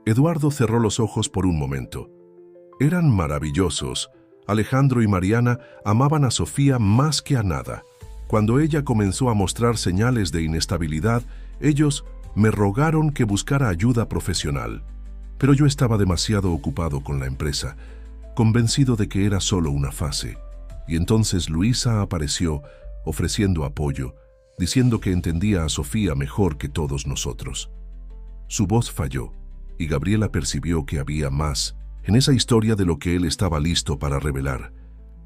A: Eduardo cerró los ojos por un momento. «Eran maravillosos. Alejandro y Mariana amaban a Sofía más que a nada. Cuando ella comenzó a mostrar señales de inestabilidad, ellos me rogaron que buscara ayuda profesional. Pero yo estaba demasiado ocupado con la empresa, convencido de que era solo una fase. Y entonces Luisa apareció, ofreciendo apoyo, diciendo que entendía a Sofía mejor que todos nosotros». Su voz falló, y Gabriela percibió que había más en esa historia de lo que él estaba listo para revelar.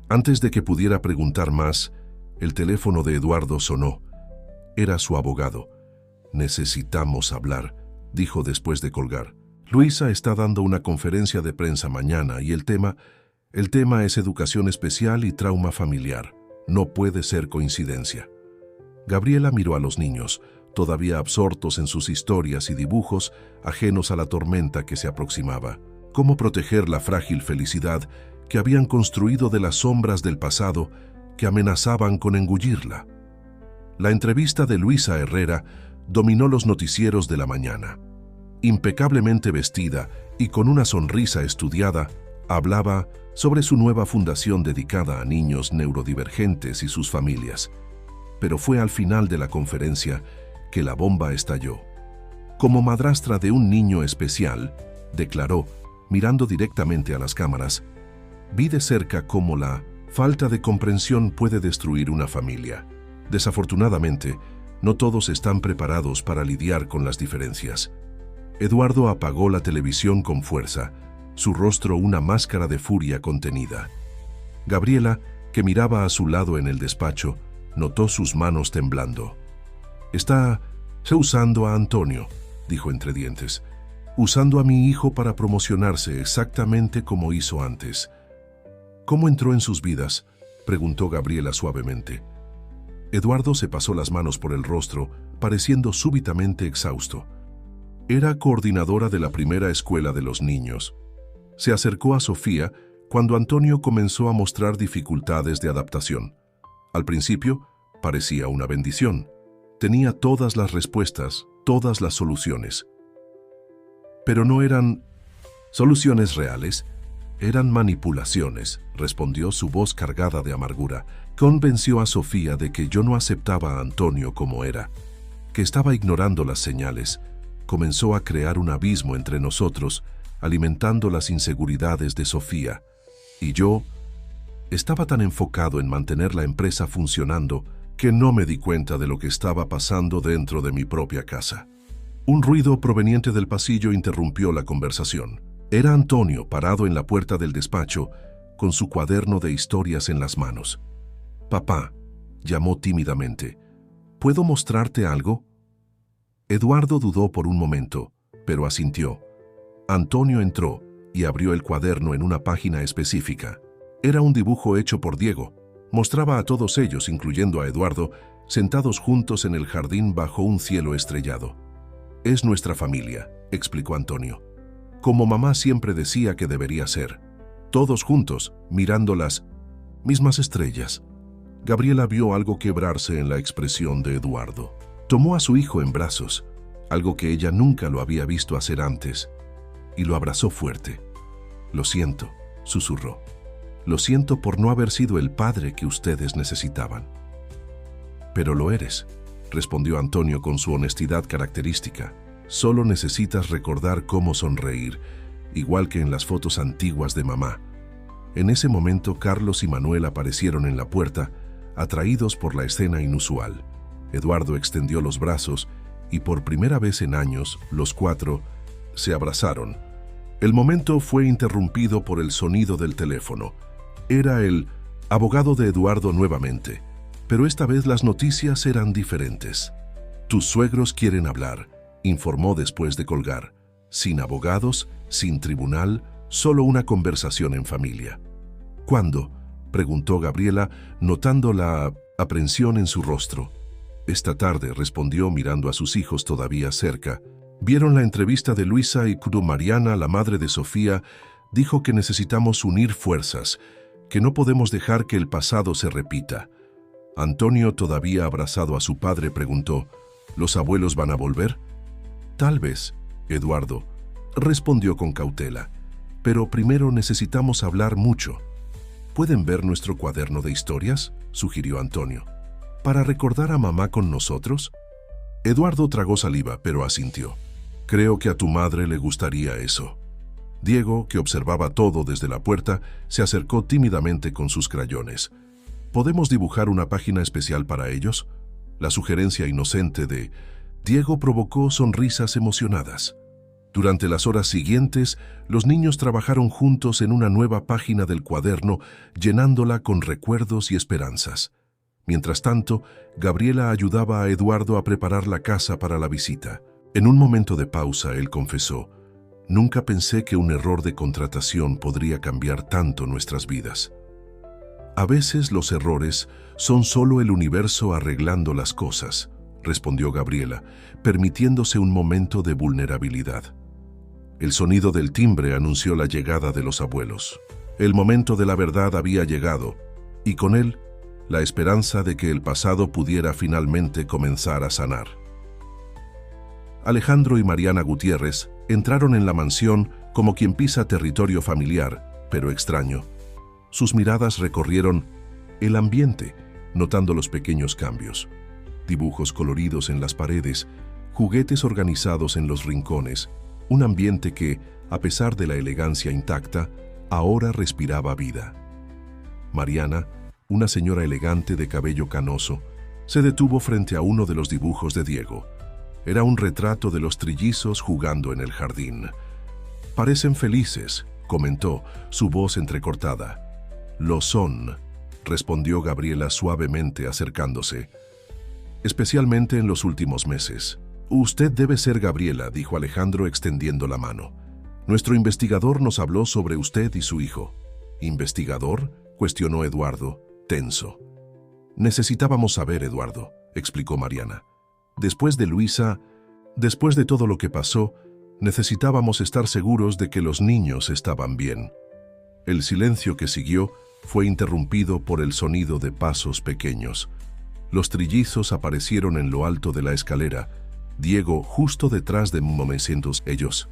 A: Antes de que pudiera preguntar más, el teléfono de Eduardo sonó. Era su abogado. «Necesitamos hablar», dijo después de colgar. «Luisa está dando una conferencia de prensa mañana y el tema es educación especial y trauma familiar. No puede ser coincidencia». Gabriela miró a los niños, todavía absortos en sus historias y dibujos, ajenos a la tormenta que se aproximaba. ¿Cómo proteger la frágil felicidad que habían construido de las sombras del pasado que amenazaban con engullirla? La entrevista de Luisa Herrera dominó los noticieros de la mañana. Impecablemente vestida y con una sonrisa estudiada, hablaba sobre su nueva fundación dedicada a niños neurodivergentes y sus familias. Pero fue al final de la conferencia que la bomba estalló. «Como madrastra de un niño especial», declaró, mirando directamente a las cámaras, «vi de cerca cómo la falta de comprensión puede destruir una familia. Desafortunadamente, no todos están preparados para lidiar con las diferencias». Eduardo apagó la televisión con fuerza, su rostro una máscara de furia contenida. Gabriela, que miraba a su lado en el despacho, notó sus manos temblando. «Está usando a Antonio», dijo entre dientes. «Usando a mi hijo para promocionarse exactamente como hizo antes». «¿Cómo entró en sus vidas?», preguntó Gabriela suavemente. Eduardo se pasó las manos por el rostro, pareciendo súbitamente exhausto. Era coordinadora de la primera escuela de los niños. Se acercó a Sofía cuando Antonio comenzó a mostrar dificultades de adaptación. Al principio, parecía una bendición. Tenía todas las respuestas, todas las soluciones. Pero no eran soluciones reales, eran manipulaciones, respondió su voz cargada de amargura. Convenció a Sofía de que yo no aceptaba a Antonio como era, que estaba ignorando las señales. Comenzó a crear un abismo entre nosotros, alimentando las inseguridades de Sofía. Y yo estaba tan enfocado en mantener la empresa funcionando que no me di cuenta de lo que estaba pasando dentro de mi propia casa. Un ruido proveniente del pasillo interrumpió la conversación. Era Antonio parado en la puerta del despacho, con su cuaderno de historias en las manos. «Papá», llamó tímidamente, «¿puedo mostrarte algo?» Eduardo dudó por un momento, pero asintió. Antonio entró y abrió el cuaderno en una página específica. Era un dibujo hecho por Diego. Mostraba a todos ellos, incluyendo a Eduardo, sentados juntos en el jardín bajo un cielo estrellado. «Es nuestra familia», explicó Antonio. «Como mamá siempre decía que debería ser. Todos juntos, mirando las mismas estrellas». Gabriela vio algo quebrarse en la expresión de Eduardo. Tomó a su hijo en brazos, algo que ella nunca lo había visto hacer antes, y lo abrazó fuerte. «Lo siento», susurró. «Lo siento por no haber sido el padre que ustedes necesitaban». «Pero lo eres», respondió Antonio con su honestidad característica. «Solo necesitas recordar cómo sonreír, igual que en las fotos antiguas de mamá». En ese momento, Carlos y Manuel aparecieron en la puerta, atraídos por la escena inusual. Eduardo extendió los brazos y por primera vez en años, los cuatro se abrazaron. El momento fue interrumpido por el sonido del teléfono. Era el abogado de Eduardo nuevamente, pero esta vez las noticias eran diferentes. «Tus suegros quieren hablar», informó después de colgar. «Sin abogados, sin tribunal, solo una conversación en familia». «¿Cuándo?», preguntó Gabriela, notando la aprensión en su rostro. «Esta tarde», respondió mirando a sus hijos todavía cerca. Vieron la entrevista de Luisa y cuando Mariana, la madre de Sofía, dijo que necesitamos unir fuerzas, que no podemos dejar que el pasado se repita. Antonio, todavía abrazado a su padre, preguntó, «¿Los abuelos van a volver?» «Tal vez», Eduardo respondió con cautela. «Pero primero necesitamos hablar mucho». «¿Pueden ver nuestro cuaderno de historias?», sugirió Antonio. «¿Para recordar a mamá con nosotros?». Eduardo tragó saliva, pero asintió. «Creo que a tu madre le gustaría eso». Diego, que observaba todo desde la puerta, se acercó tímidamente con sus crayones. «¿Podemos dibujar una página especial para ellos?». La sugerencia inocente de Diego provocó sonrisas emocionadas. Durante las horas siguientes, los niños trabajaron juntos en una nueva página del cuaderno, llenándola con recuerdos y esperanzas. Mientras tanto, Gabriela ayudaba a Eduardo a preparar la casa para la visita. En un momento de pausa, él confesó, «Nunca pensé que un error de contratación podría cambiar tanto nuestras vidas». «A veces los errores son solo el universo arreglando las cosas», respondió Gabriela, permitiéndose un momento de vulnerabilidad. El sonido del timbre anunció la llegada de los abuelos. El momento de la verdad había llegado, y con él, la esperanza de que el pasado pudiera finalmente comenzar a sanar. Alejandro y Mariana Gutiérrez entraron en la mansión como quien pisa territorio familiar, pero extraño. Sus miradas recorrieron el ambiente, notando los pequeños cambios. Dibujos coloridos en las paredes, juguetes organizados en los rincones, un ambiente que, a pesar de la elegancia intacta, ahora respiraba vida. Mariana, una señora elegante de cabello canoso, se detuvo frente a uno de los dibujos de Diego. Era un retrato de los trillizos jugando en el jardín. «Parecen felices», comentó, su voz entrecortada. «Lo son», respondió Gabriela suavemente acercándose. «Especialmente en los últimos meses». «Usted debe ser Gabriela», dijo Alejandro extendiendo la mano. «Nuestro investigador nos habló sobre usted y su hijo». «¿Investigador?», cuestionó Eduardo, tenso. «Necesitábamos saber, Eduardo», explicó Mariana. «Después de Luisa, después de todo lo que pasó, necesitábamos estar seguros de que los niños estaban bien». El silencio que siguió fue interrumpido por el sonido de pasos pequeños. Los aparecieron en lo alto de la escalera, Diego justo detrás de momentos ellos.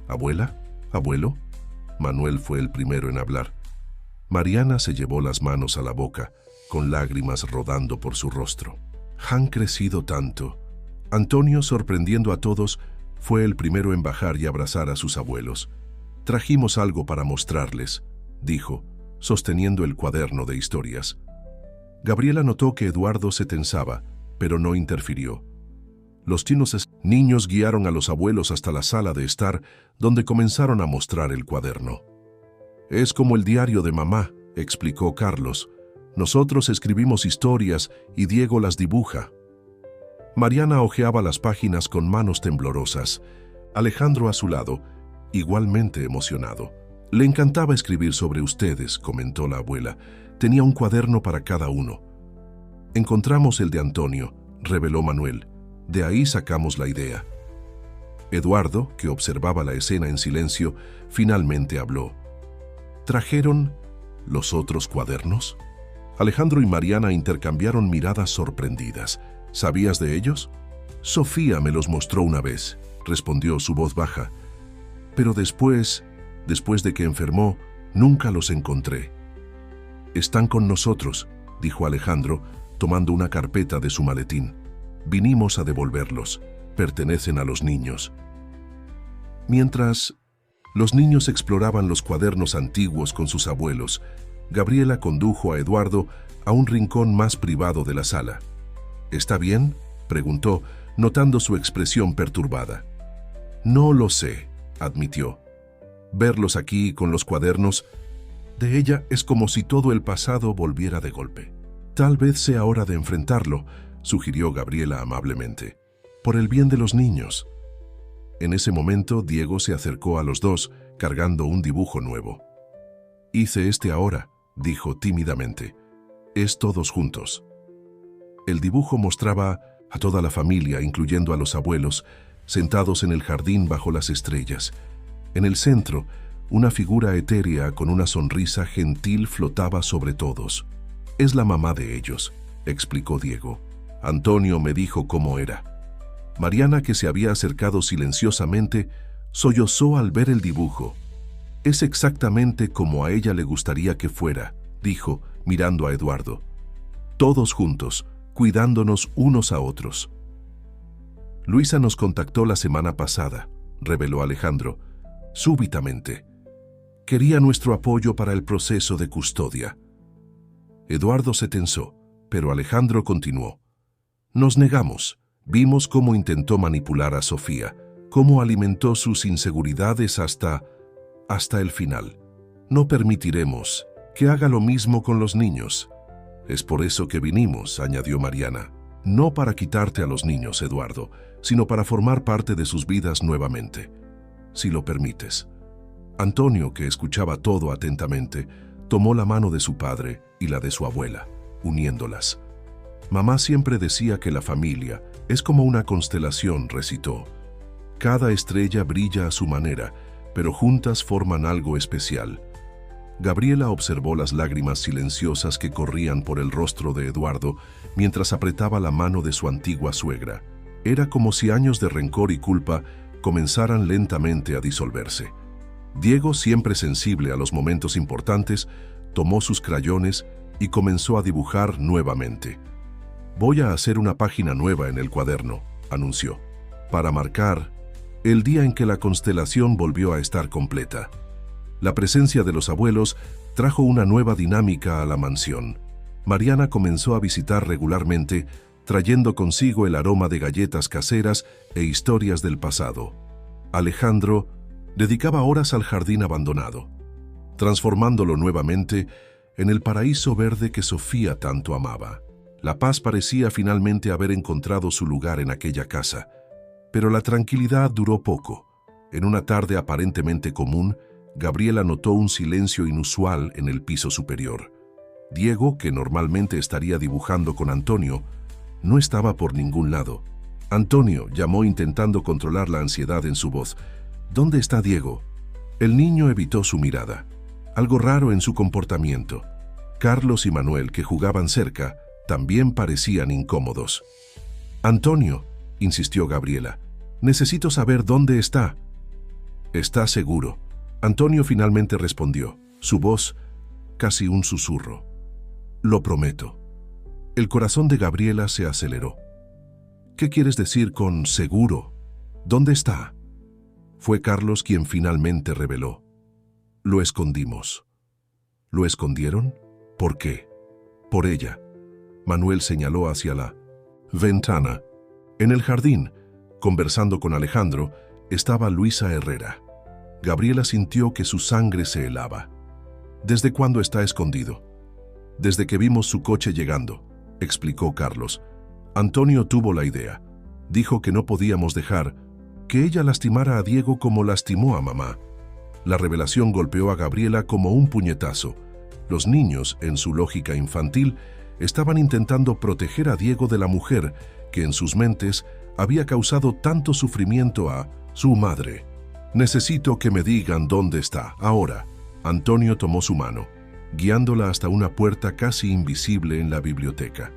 A: «¿Abuela? ¿Abuelo?». Manuel fue el primero en hablar. Mariana se llevó las manos a la boca, con lágrimas rodando por su rostro. Han crecido tanto. Antonio, sorprendiendo a todos, fue el primero en bajar y abrazar a sus abuelos. Trajimos algo para mostrarles, dijo, sosteniendo el cuaderno de historias. Gabriela notó que Eduardo se tensaba, pero no interfirió. Los niños guiaron a los abuelos hasta la sala de estar, donde comenzaron a mostrar el cuaderno. Es como el diario de mamá, explicó Carlos. Nosotros escribimos historias y Diego las dibuja. Mariana hojeaba las páginas con manos temblorosas. Alejandro a su lado, igualmente emocionado. Le encantaba escribir sobre ustedes, comentó la abuela. Tenía un cuaderno para cada uno. Encontramos el de Antonio, reveló Manuel. De ahí sacamos la idea. Eduardo, que observaba la escena en silencio, finalmente habló. ¿Trajeron los otros cuadernos? Alejandro y Mariana intercambiaron miradas sorprendidas. ¿Sabías de ellos? Sofía me los mostró una vez, respondió su voz baja. Pero después de que enfermó, nunca los encontré. Están con nosotros, dijo Alejandro, tomando una carpeta de su maletín. Vinimos a devolverlos. Pertenecen a los niños. Mientras los niños exploraban los cuadernos antiguos con sus abuelos, Gabriela condujo a Eduardo a un rincón más privado de la sala. ¿Está bien?, preguntó, notando su expresión perturbada. No lo sé, admitió. Verlos aquí con los cuadernos de ella es como si todo el pasado volviera de golpe. Tal vez sea hora de enfrentarlo, sugirió Gabriela amablemente. Por el bien de los niños. En ese momento, Diego se acercó a los dos, cargando un dibujo nuevo. Hice este ahora, dijo tímidamente. Es todos juntos. El dibujo mostraba a toda la familia, incluyendo a los abuelos, sentados en el jardín bajo las estrellas. En el centro, una figura etérea con una sonrisa gentil flotaba sobre todos. Es la mamá de ellos, explicó Diego. Antonio me dijo cómo era. Mariana, que se había acercado silenciosamente, sollozó al ver el dibujo. Es exactamente como a ella le gustaría que fuera, dijo, mirando a Eduardo. Todos juntos, cuidándonos unos a otros. Luisa nos contactó la semana pasada, reveló Alejandro, súbitamente. Quería nuestro apoyo para el proceso de custodia. Eduardo se tensó, pero Alejandro continuó. Nos negamos. Vimos cómo intentó manipular a Sofía, cómo alimentó sus inseguridades hasta el final. No permitiremos que haga lo mismo con los niños. Es por eso que vinimos, añadió Mariana. No para quitarte a los niños, Eduardo, sino para formar parte de sus vidas nuevamente. Si lo permites. Antonio, que escuchaba todo atentamente, tomó la mano de su padre y la de su abuela, uniéndolas. Mamá siempre decía que la familia es como una constelación, recitó. Cada estrella brilla a su manera, pero juntas forman algo especial. Gabriela observó las lágrimas silenciosas que corrían por el rostro de Eduardo mientras apretaba la mano de su antigua suegra. Era como si años de rencor y culpa comenzaran lentamente a disolverse. Diego, siempre sensible a los momentos importantes, tomó sus crayones y comenzó a dibujar nuevamente. Voy a hacer una página nueva en el cuaderno, anunció, para marcar el día en que la constelación volvió a estar completa. La presencia de los abuelos trajo una nueva dinámica a la mansión. Mariana comenzó a visitar regularmente, trayendo consigo el aroma de galletas caseras e historias del pasado. Alejandro dedicaba horas al jardín abandonado, transformándolo nuevamente en el paraíso verde que Sofía tanto amaba. La paz parecía finalmente haber encontrado su lugar en aquella casa, pero la tranquilidad duró poco. En una tarde aparentemente común, Gabriela notó un silencio inusual en el piso superior. Diego, que normalmente estaría dibujando con Antonio, no estaba por ningún lado. Antonio llamó intentando controlar la ansiedad en su voz. ¿Dónde está Diego? El niño evitó su mirada. Algo raro en su comportamiento. Carlos y Manuel, que jugaban cerca, también parecían incómodos. Antonio, insistió Gabriela, necesito saber dónde está. ¿Está seguro? Antonio finalmente respondió, su voz casi un susurro. Lo prometo. El corazón de Gabriela se aceleró. ¿Qué quieres decir con seguro? ¿Dónde está? Fue Carlos quien finalmente reveló. Lo escondimos. ¿Lo escondieron? ¿Por qué? Por ella. Manuel señaló hacia la ventana. En el jardín, conversando con Alejandro, estaba Luisa Herrera. Gabriela sintió que su sangre se helaba. ¿Desde cuándo está escondido? Desde que vimos su coche llegando, explicó Carlos. Antonio tuvo la idea. Dijo que no podíamos dejar que ella lastimara a Diego como lastimó a mamá. La revelación golpeó a Gabriela como un puñetazo. Los niños, en su lógica infantil, estaban intentando proteger a Diego de la mujer que en sus mentes había causado tanto sufrimiento a su madre. Necesito que me digan dónde está, ahora. Antonio tomó su mano, guiándola hasta una puerta casi invisible en la biblioteca.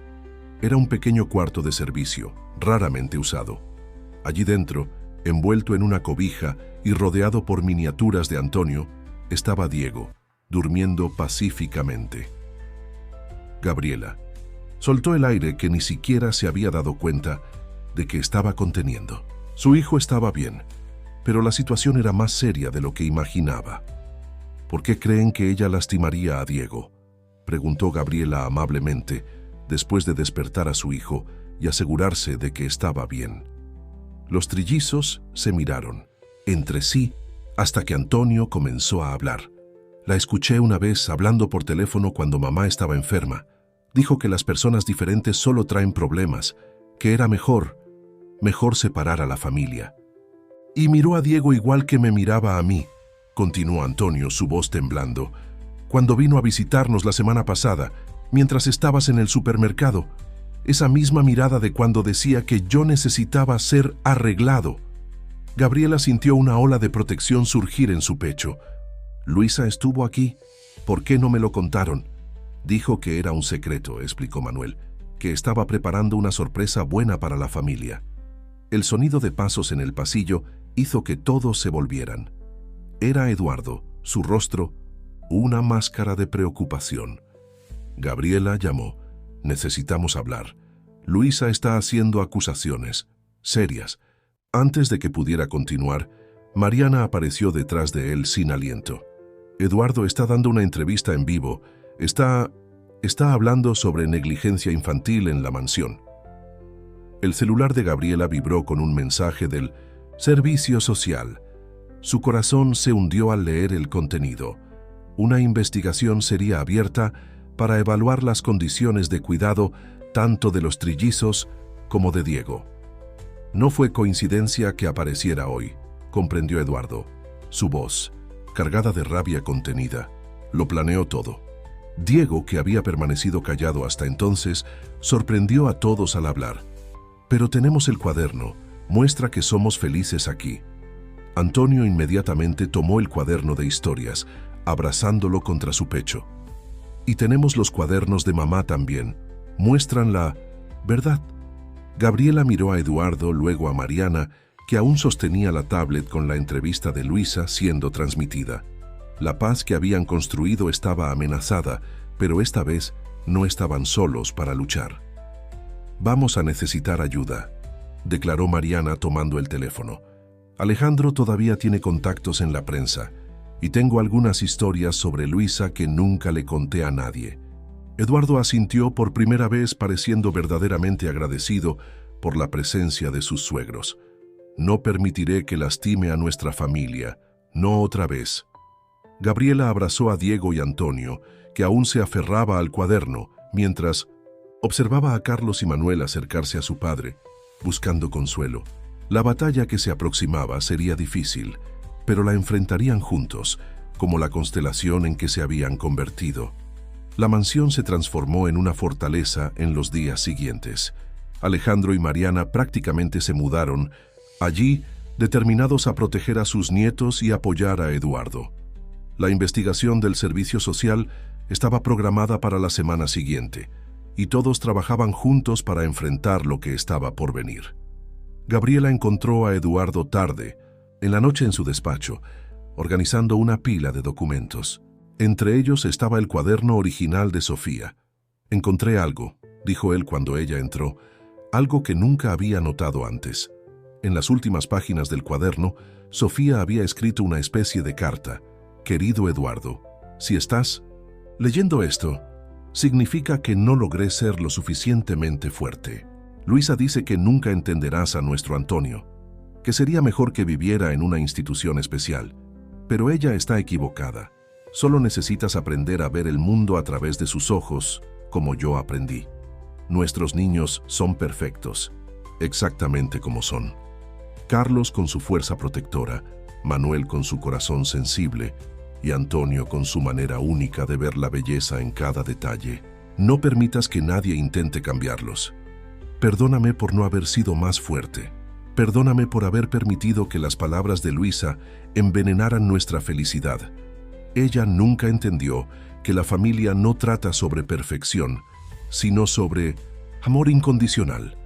A: Era un pequeño cuarto de servicio, raramente usado. Allí dentro, envuelto en una cobija y rodeado por miniaturas de Antonio, estaba Diego, durmiendo pacíficamente. Gabriela soltó el aire que ni siquiera se había dado cuenta de que estaba conteniendo. Su hijo estaba bien, pero la situación era más seria de lo que imaginaba. ¿Por qué creen que ella lastimaría a Diego?, preguntó Gabriela amablemente, después de despertar a su hijo y asegurarse de que estaba bien. Los trillizos se miraron entre sí hasta que Antonio comenzó a hablar. La escuché una vez hablando por teléfono cuando mamá estaba enferma. Dijo que las personas diferentes solo traen problemas, que era mejor separar a la familia. Y miró a Diego igual que me miraba a mí, continuó Antonio, su voz temblando. Cuando vino a visitarnos la semana pasada, mientras estabas en el supermercado, esa misma mirada de cuando decía que yo necesitaba ser arreglado. Gabriela sintió una ola de protección surgir en su pecho. Luisa estuvo aquí. ¿Por qué no me lo contaron? Dijo que era un secreto, explicó Manuel, que estaba preparando una sorpresa buena para la familia. El sonido de pasos en el pasillo hizo que todos se volvieran. Era Eduardo, su rostro, una máscara de preocupación. Gabriela llamó. Necesitamos hablar. Luisa está haciendo acusaciones serias. Antes de que pudiera continuar, Mariana apareció detrás de él sin aliento. Eduardo está dando una entrevista en vivo. Está hablando sobre negligencia infantil en la mansión. El celular de Gabriela vibró con un mensaje del servicio social. Su corazón se hundió al leer el contenido. Una investigación sería abierta para evaluar las condiciones de cuidado tanto de los trillizos como de Diego. No fue coincidencia que apareciera hoy, comprendió Eduardo. Su voz, cargada de rabia contenida, lo planeó todo. Diego, que había permanecido callado hasta entonces, sorprendió a todos al hablar. Pero tenemos el cuaderno, muestra que somos felices aquí. Antonio inmediatamente tomó el cuaderno de historias, abrazándolo contra su pecho. Y tenemos los cuadernos de mamá también, muestran la verdad. Gabriela miró a Eduardo, luego a Mariana, que aún sostenía la tablet con la entrevista de Luisa siendo transmitida. La paz que habían construido estaba amenazada, pero esta vez no estaban solos para luchar. Vamos a necesitar ayuda, declaró Mariana tomando el teléfono. Alejandro todavía tiene contactos en la prensa, y tengo algunas historias sobre Luisa que nunca le conté a nadie. Eduardo asintió por primera vez, pareciendo verdaderamente agradecido por la presencia de sus suegros. No permitiré que lastime a nuestra familia, no otra vez. Gabriela abrazó a Diego y Antonio, que aún se aferraba al cuaderno, mientras observaba a Carlos y Manuel acercarse a su padre, buscando consuelo. La batalla que se aproximaba sería difícil, pero la enfrentarían juntos, como la constelación en que se habían convertido. La mansión se transformó en una fortaleza en los días siguientes. Alejandro y Mariana prácticamente se mudaron allí, determinados a proteger a sus nietos y apoyar a Eduardo. La investigación del servicio social estaba programada para la semana siguiente, y todos trabajaban juntos para enfrentar lo que estaba por venir. Gabriela encontró a Eduardo tarde, en la noche en su despacho, organizando una pila de documentos. Entre ellos estaba el cuaderno original de Sofía. Encontré algo, dijo él cuando ella entró, algo que nunca había notado antes. En las últimas páginas del cuaderno, Sofía había escrito una especie de carta. Querido Eduardo, si estás leyendo esto, significa que no logré ser lo suficientemente fuerte. Luisa dice que nunca entenderás a nuestro Antonio, que sería mejor que viviera en una institución especial. Pero ella está equivocada. Solo necesitas aprender a ver el mundo a través de sus ojos, como yo aprendí. Nuestros niños son perfectos, exactamente como son. Carlos con su fuerza protectora, Manuel con su corazón sensible y Antonio con su manera única de ver la belleza en cada detalle. No permitas que nadie intente cambiarlos. Perdóname por no haber sido más fuerte. Perdóname por haber permitido que las palabras de Luisa envenenaran nuestra felicidad. Ella nunca entendió que la familia no trata sobre perfección, sino sobre amor incondicional.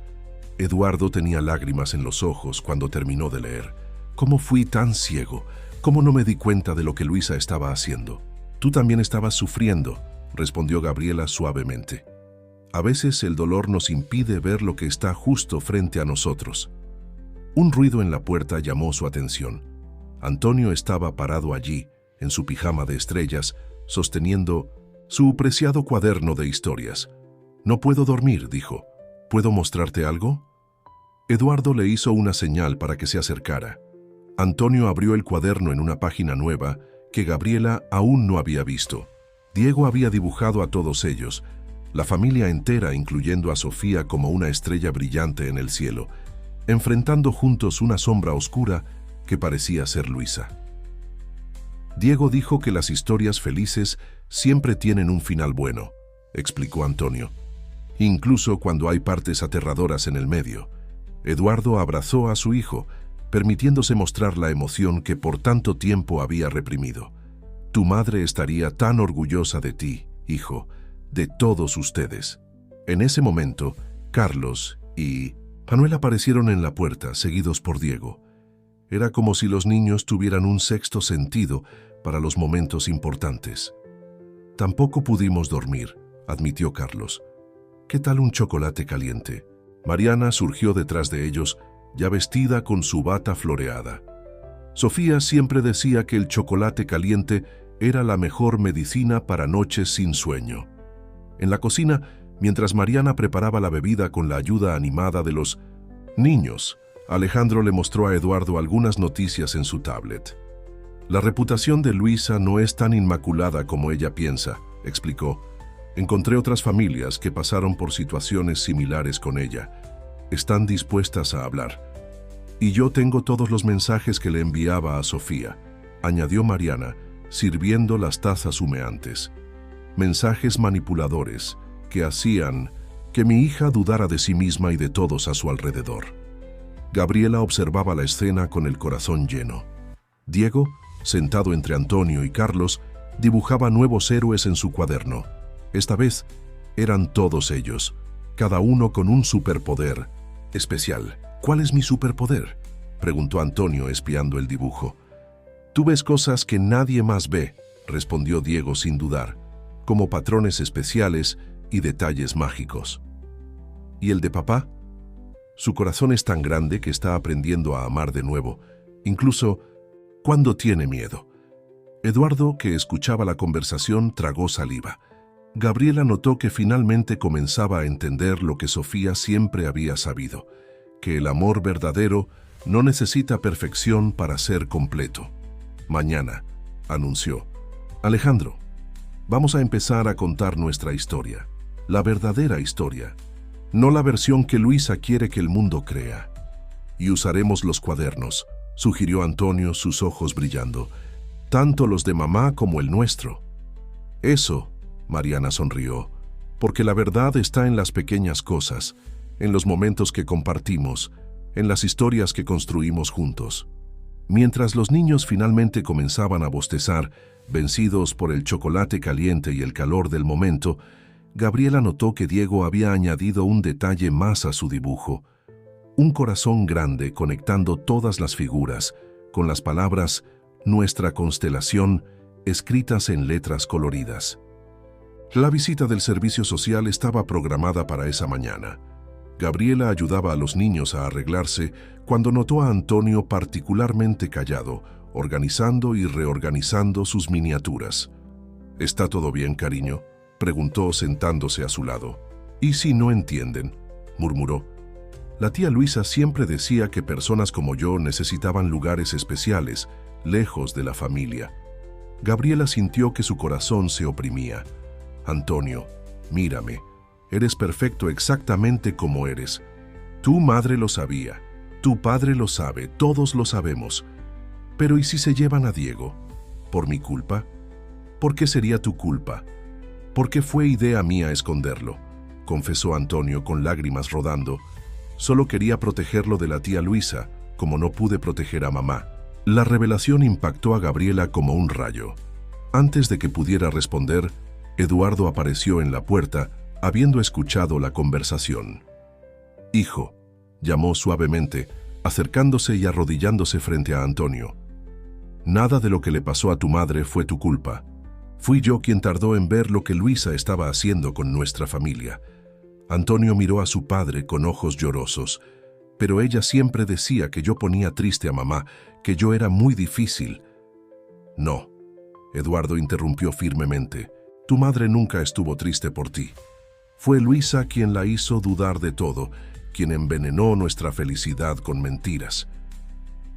A: Eduardo tenía lágrimas en los ojos cuando terminó de leer. ¿Cómo fui tan ciego? ¿Cómo no me di cuenta de lo que Luisa estaba haciendo? Tú también estabas sufriendo, respondió Gabriela suavemente. A veces el dolor nos impide ver lo que está justo frente a nosotros. Un ruido en la puerta llamó su atención. Antonio estaba parado allí, en su pijama de estrellas, sosteniendo su preciado cuaderno de historias. No puedo dormir, dijo. ¿Puedo mostrarte algo? Eduardo le hizo una señal para que se acercara. Antonio abrió el cuaderno en una página nueva que Gabriela aún no había visto. Diego había dibujado a todos ellos, la familia entera, incluyendo a Sofía como una estrella brillante en el cielo, enfrentando juntos una sombra oscura que parecía ser Luisa. Diego dijo que las historias felices siempre tienen un final bueno, explicó Antonio, incluso cuando hay partes aterradoras en el medio. Eduardo abrazó a su hijo, permitiéndose mostrar la emoción que por tanto tiempo había reprimido. Tu madre estaría tan orgullosa de ti, hijo, de todos ustedes. En ese momento, Carlos y Manuel aparecieron en la puerta, seguidos por Diego. Era como si los niños tuvieran un sexto sentido para los momentos importantes. Tampoco pudimos dormir, admitió Carlos. ¿Qué tal un chocolate caliente? Mariana surgió detrás de ellos, ya vestida con su bata floreada. Sofía siempre decía que el chocolate caliente era la mejor medicina para noches sin sueño. En la cocina, mientras Mariana preparaba la bebida con la ayuda animada de los niños, Alejandro le mostró a Eduardo algunas noticias en su tablet. La reputación de Luisa no es tan inmaculada como ella piensa, explicó. Encontré otras familias que pasaron por situaciones similares con ella. Están dispuestas a hablar. Y yo tengo todos los mensajes que le enviaba a Sofía, añadió Mariana, sirviendo las tazas humeantes. Mensajes manipuladores que hacían que mi hija dudara de sí misma y de todos a su alrededor. Gabriela observaba la escena con el corazón lleno. Diego, sentado entre Antonio y Carlos, dibujaba nuevos héroes en su cuaderno. Esta vez eran todos ellos, cada uno con un superpoder especial. ¿Cuál es mi superpoder?, preguntó Antonio espiando el dibujo. Tú ves cosas que nadie más ve, respondió Diego sin dudar, como patrones especiales y detalles mágicos. ¿Y el de papá? Su corazón es tan grande que está aprendiendo a amar de nuevo, incluso cuando tiene miedo. Eduardo, que escuchaba la conversación, tragó saliva. Gabriela notó que finalmente comenzaba a entender lo que Sofía siempre había sabido, que el amor verdadero no necesita perfección para ser completo. Mañana, anunció. Alejandro, vamos a empezar a contar nuestra historia, la verdadera historia, no la versión que Luisa quiere que el mundo crea. Y usaremos los cuadernos, sugirió Antonio, sus ojos brillando, tanto los de mamá como el nuestro. Eso, Mariana sonrió, porque la verdad está en las pequeñas cosas, en los momentos que compartimos, en las historias que construimos juntos. Mientras los niños finalmente comenzaban a bostezar, vencidos por el chocolate caliente y el calor del momento, Gabriela notó que Diego había añadido un detalle más a su dibujo, un corazón grande conectando todas las figuras, con las palabras «Nuestra constelación» escritas en letras coloridas. La visita del servicio social estaba programada para esa mañana. Gabriela ayudaba a los niños a arreglarse cuando notó a Antonio particularmente callado, organizando y reorganizando sus miniaturas. ¿Está todo bien, cariño?, preguntó sentándose a su lado. «¿Y si no entienden?», murmuró. La tía Luisa siempre decía que personas como yo necesitaban lugares especiales, lejos de la familia. Gabriela sintió que su corazón se oprimía. «Antonio, mírame. Eres perfecto exactamente como eres. Tu madre lo sabía, tu padre lo sabe, todos lo sabemos. Pero ¿y si se llevan a Diego? ¿Por mi culpa? ¿Por qué sería tu culpa? Porque fue idea mía esconderlo», confesó Antonio con lágrimas rodando. «Solo quería protegerlo de la tía Luisa, como no pude proteger a mamá». La revelación impactó a Gabriela como un rayo. Antes de que pudiera responder, Eduardo apareció en la puerta, habiendo escuchado la conversación. «Hijo», llamó suavemente, acercándose y arrodillándose frente a Antonio. «Nada de lo que le pasó a tu madre fue tu culpa. Fui yo quien tardó en ver lo que Luisa estaba haciendo con nuestra familia». Antonio miró a su padre con ojos llorosos, pero ella siempre decía que yo ponía triste a mamá, que yo era muy difícil. «No», Eduardo interrumpió firmemente, «tu madre nunca estuvo triste por ti. Fue Luisa quien la hizo dudar de todo, quien envenenó nuestra felicidad con mentiras».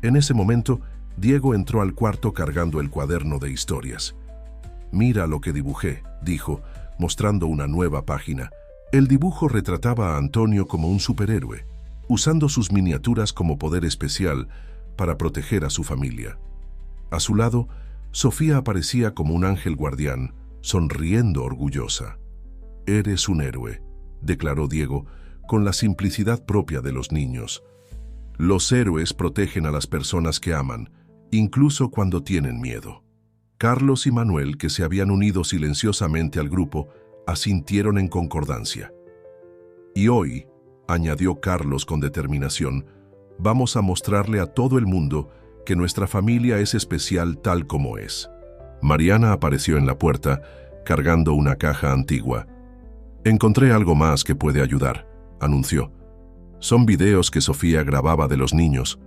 A: En ese momento, Diego entró al cuarto cargando el cuaderno de historias. «Mira lo que dibujé», dijo, mostrando una nueva página. El dibujo retrataba a Antonio como un superhéroe, usando sus miniaturas como poder especial para proteger a su familia. A su lado, Sofía aparecía como un ángel guardián, sonriendo orgullosa. «Eres un héroe», declaró Diego, con la simplicidad propia de los niños. «Los héroes protegen a las personas que aman, incluso cuando tienen miedo». Carlos y Manuel, que se habían unido silenciosamente al grupo, asintieron en concordancia. «Y hoy», añadió Carlos con determinación, «vamos a mostrarle a todo el mundo que nuestra familia es especial tal como es». Mariana apareció en la puerta, cargando una caja antigua. «Encontré algo más que puede ayudar», anunció. «Son videos que Sofía grababa de los niños.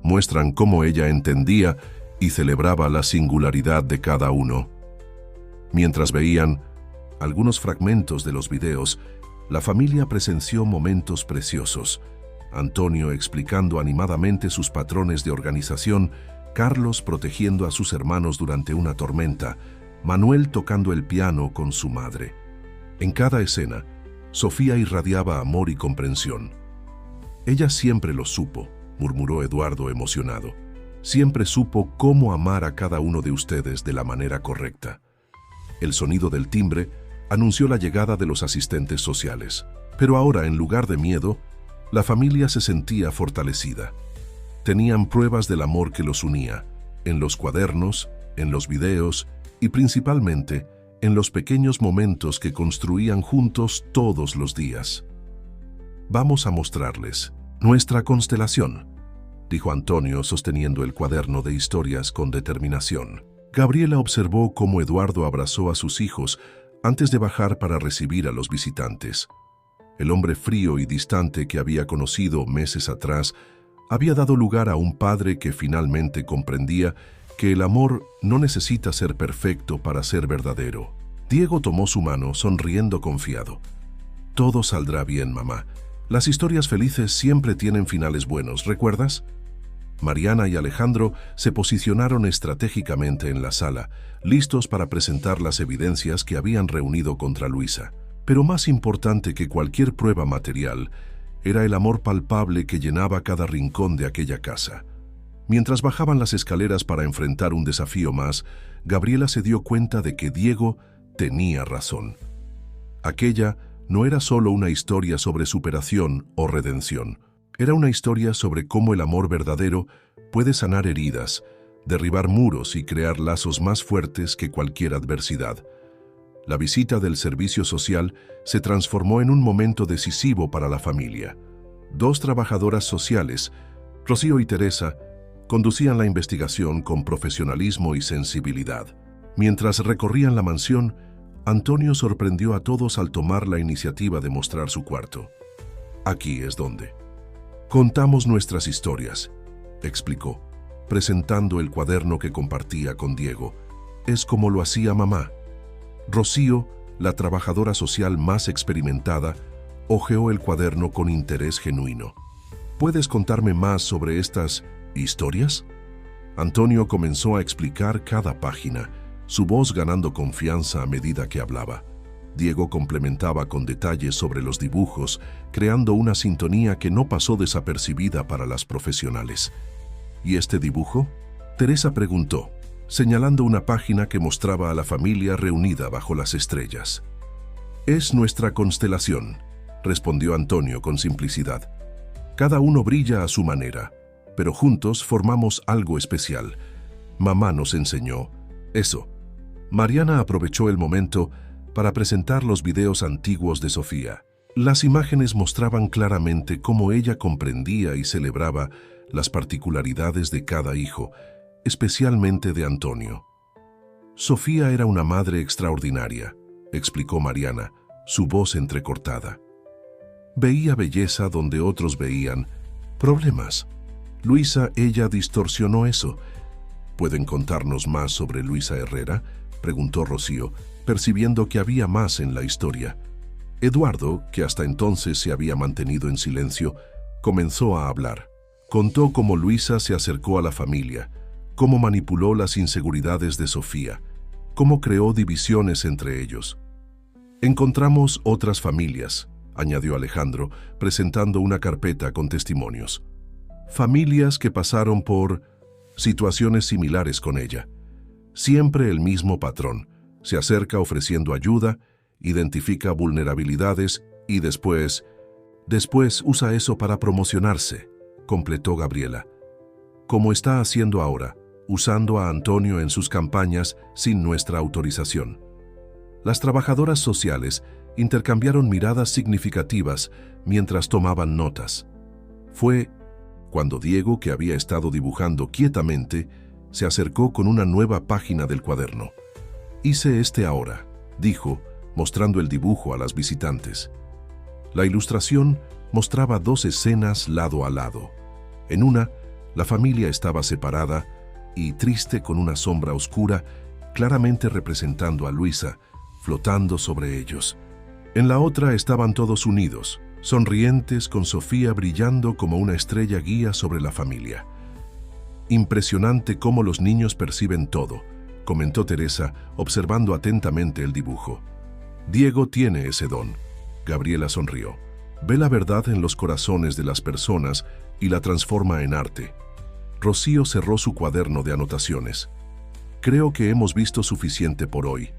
A: Muestran cómo ella entendía y celebraba la singularidad de cada uno». Mientras veían algunos fragmentos de los videos, la familia presenció momentos preciosos. Antonio explicando animadamente sus patrones de organización, Carlos protegiendo a sus hermanos durante una tormenta, Manuel tocando el piano con su madre. En cada escena, Sofía irradiaba amor y comprensión. «Ella siempre lo supo», murmuró Eduardo emocionado. «Siempre supo cómo amar a cada uno de ustedes de la manera correcta». El sonido del timbre anunció la llegada de los asistentes sociales. Pero ahora, en lugar de miedo, la familia se sentía fortalecida. Tenían pruebas del amor que los unía, en los cuadernos, en los videos y principalmente en los pequeños momentos que construían juntos todos los días. «Vamos a mostrarles nuestra constelación», dijo Antonio sosteniendo el cuaderno de historias con determinación. Gabriela observó cómo Eduardo abrazó a sus hijos antes de bajar para recibir a los visitantes. El hombre frío y distante que había conocido meses atrás había dado lugar a un padre que finalmente comprendía que el amor no necesita ser perfecto para ser verdadero. Diego tomó su mano, sonriendo confiado. «Todo saldrá bien, mamá. Las historias felices siempre tienen finales buenos, ¿recuerdas?». Mariana y Alejandro se posicionaron estratégicamente en la sala, listos para presentar las evidencias que habían reunido contra Luisa. Pero más importante que cualquier prueba material era el amor palpable que llenaba cada rincón de aquella casa. Mientras bajaban las escaleras para enfrentar un desafío más, Gabriela se dio cuenta de que Diego tenía razón. Aquella no era solo una historia sobre superación o redención. Era una historia sobre cómo el amor verdadero puede sanar heridas, derribar muros y crear lazos más fuertes que cualquier adversidad. La visita del servicio social se transformó en un momento decisivo para la familia. Dos trabajadoras sociales, Rocío y Teresa, conducían la investigación con profesionalismo y sensibilidad. Mientras recorrían la mansión, Antonio sorprendió a todos al tomar la iniciativa de mostrar su cuarto. Aquí es donde contamos nuestras historias, explicó, presentando el cuaderno que compartía con Diego. Es como lo hacía mamá. Rocío, la trabajadora social más experimentada, hojeó el cuaderno con interés genuino. ¿Puedes contarme más sobre estas historias? Antonio comenzó a explicar cada página, su voz ganando confianza a medida que hablaba. Diego complementaba con detalles sobre los dibujos, creando una sintonía que no pasó desapercibida para las profesionales. ¿Y este dibujo?, Teresa preguntó, señalando una página que mostraba a la familia reunida bajo las estrellas. Es nuestra constelación, respondió Antonio con simplicidad. Cada uno brilla a su manera, pero juntos formamos algo especial. Mamá nos enseñó eso. Mariana aprovechó el momento para presentar los videos antiguos de Sofía. Las imágenes mostraban claramente cómo ella comprendía y celebraba las particularidades de cada hijo, especialmente de Antonio. Sofía era una madre extraordinaria, explicó Mariana, su voz entrecortada. Veía belleza donde otros veían problemas. Luisa, ella distorsionó eso. ¿Pueden contarnos más sobre Luisa Herrera?, preguntó Rocío, percibiendo que había más en la historia. Eduardo, que hasta entonces se había mantenido en silencio, comenzó a hablar. Contó cómo Luisa se acercó a la familia, cómo manipuló las inseguridades de Sofía, cómo creó divisiones entre ellos. Encontramos otras familias, añadió Alejandro, presentando una carpeta con testimonios. Familias que pasaron por situaciones similares con ella. Siempre el mismo patrón. Se acerca ofreciendo ayuda, identifica vulnerabilidades y después usa eso para promocionarse, completó Gabriela. Como está haciendo ahora, usando a Antonio en sus campañas sin nuestra autorización. Las trabajadoras sociales intercambiaron miradas significativas mientras tomaban notas. Fue cuando Diego, que había estado dibujando quietamente, se acercó con una nueva página del cuaderno. Hice este ahora, dijo, mostrando el dibujo a las visitantes. La ilustración mostraba 2 escenas lado a lado. En una, la familia estaba separada y triste con una sombra oscura, claramente representando a Luisa, flotando sobre ellos. En la otra estaban todos unidos, sonrientes, con Sofía brillando como una estrella guía sobre la familia. Impresionante cómo los niños perciben todo, comentó Teresa, observando atentamente el dibujo. Diego tiene ese don. Gabriela sonrió. Ve la verdad en los corazones de las personas y la transforma en arte. Rocío cerró su cuaderno de anotaciones. Creo que hemos visto suficiente por hoy,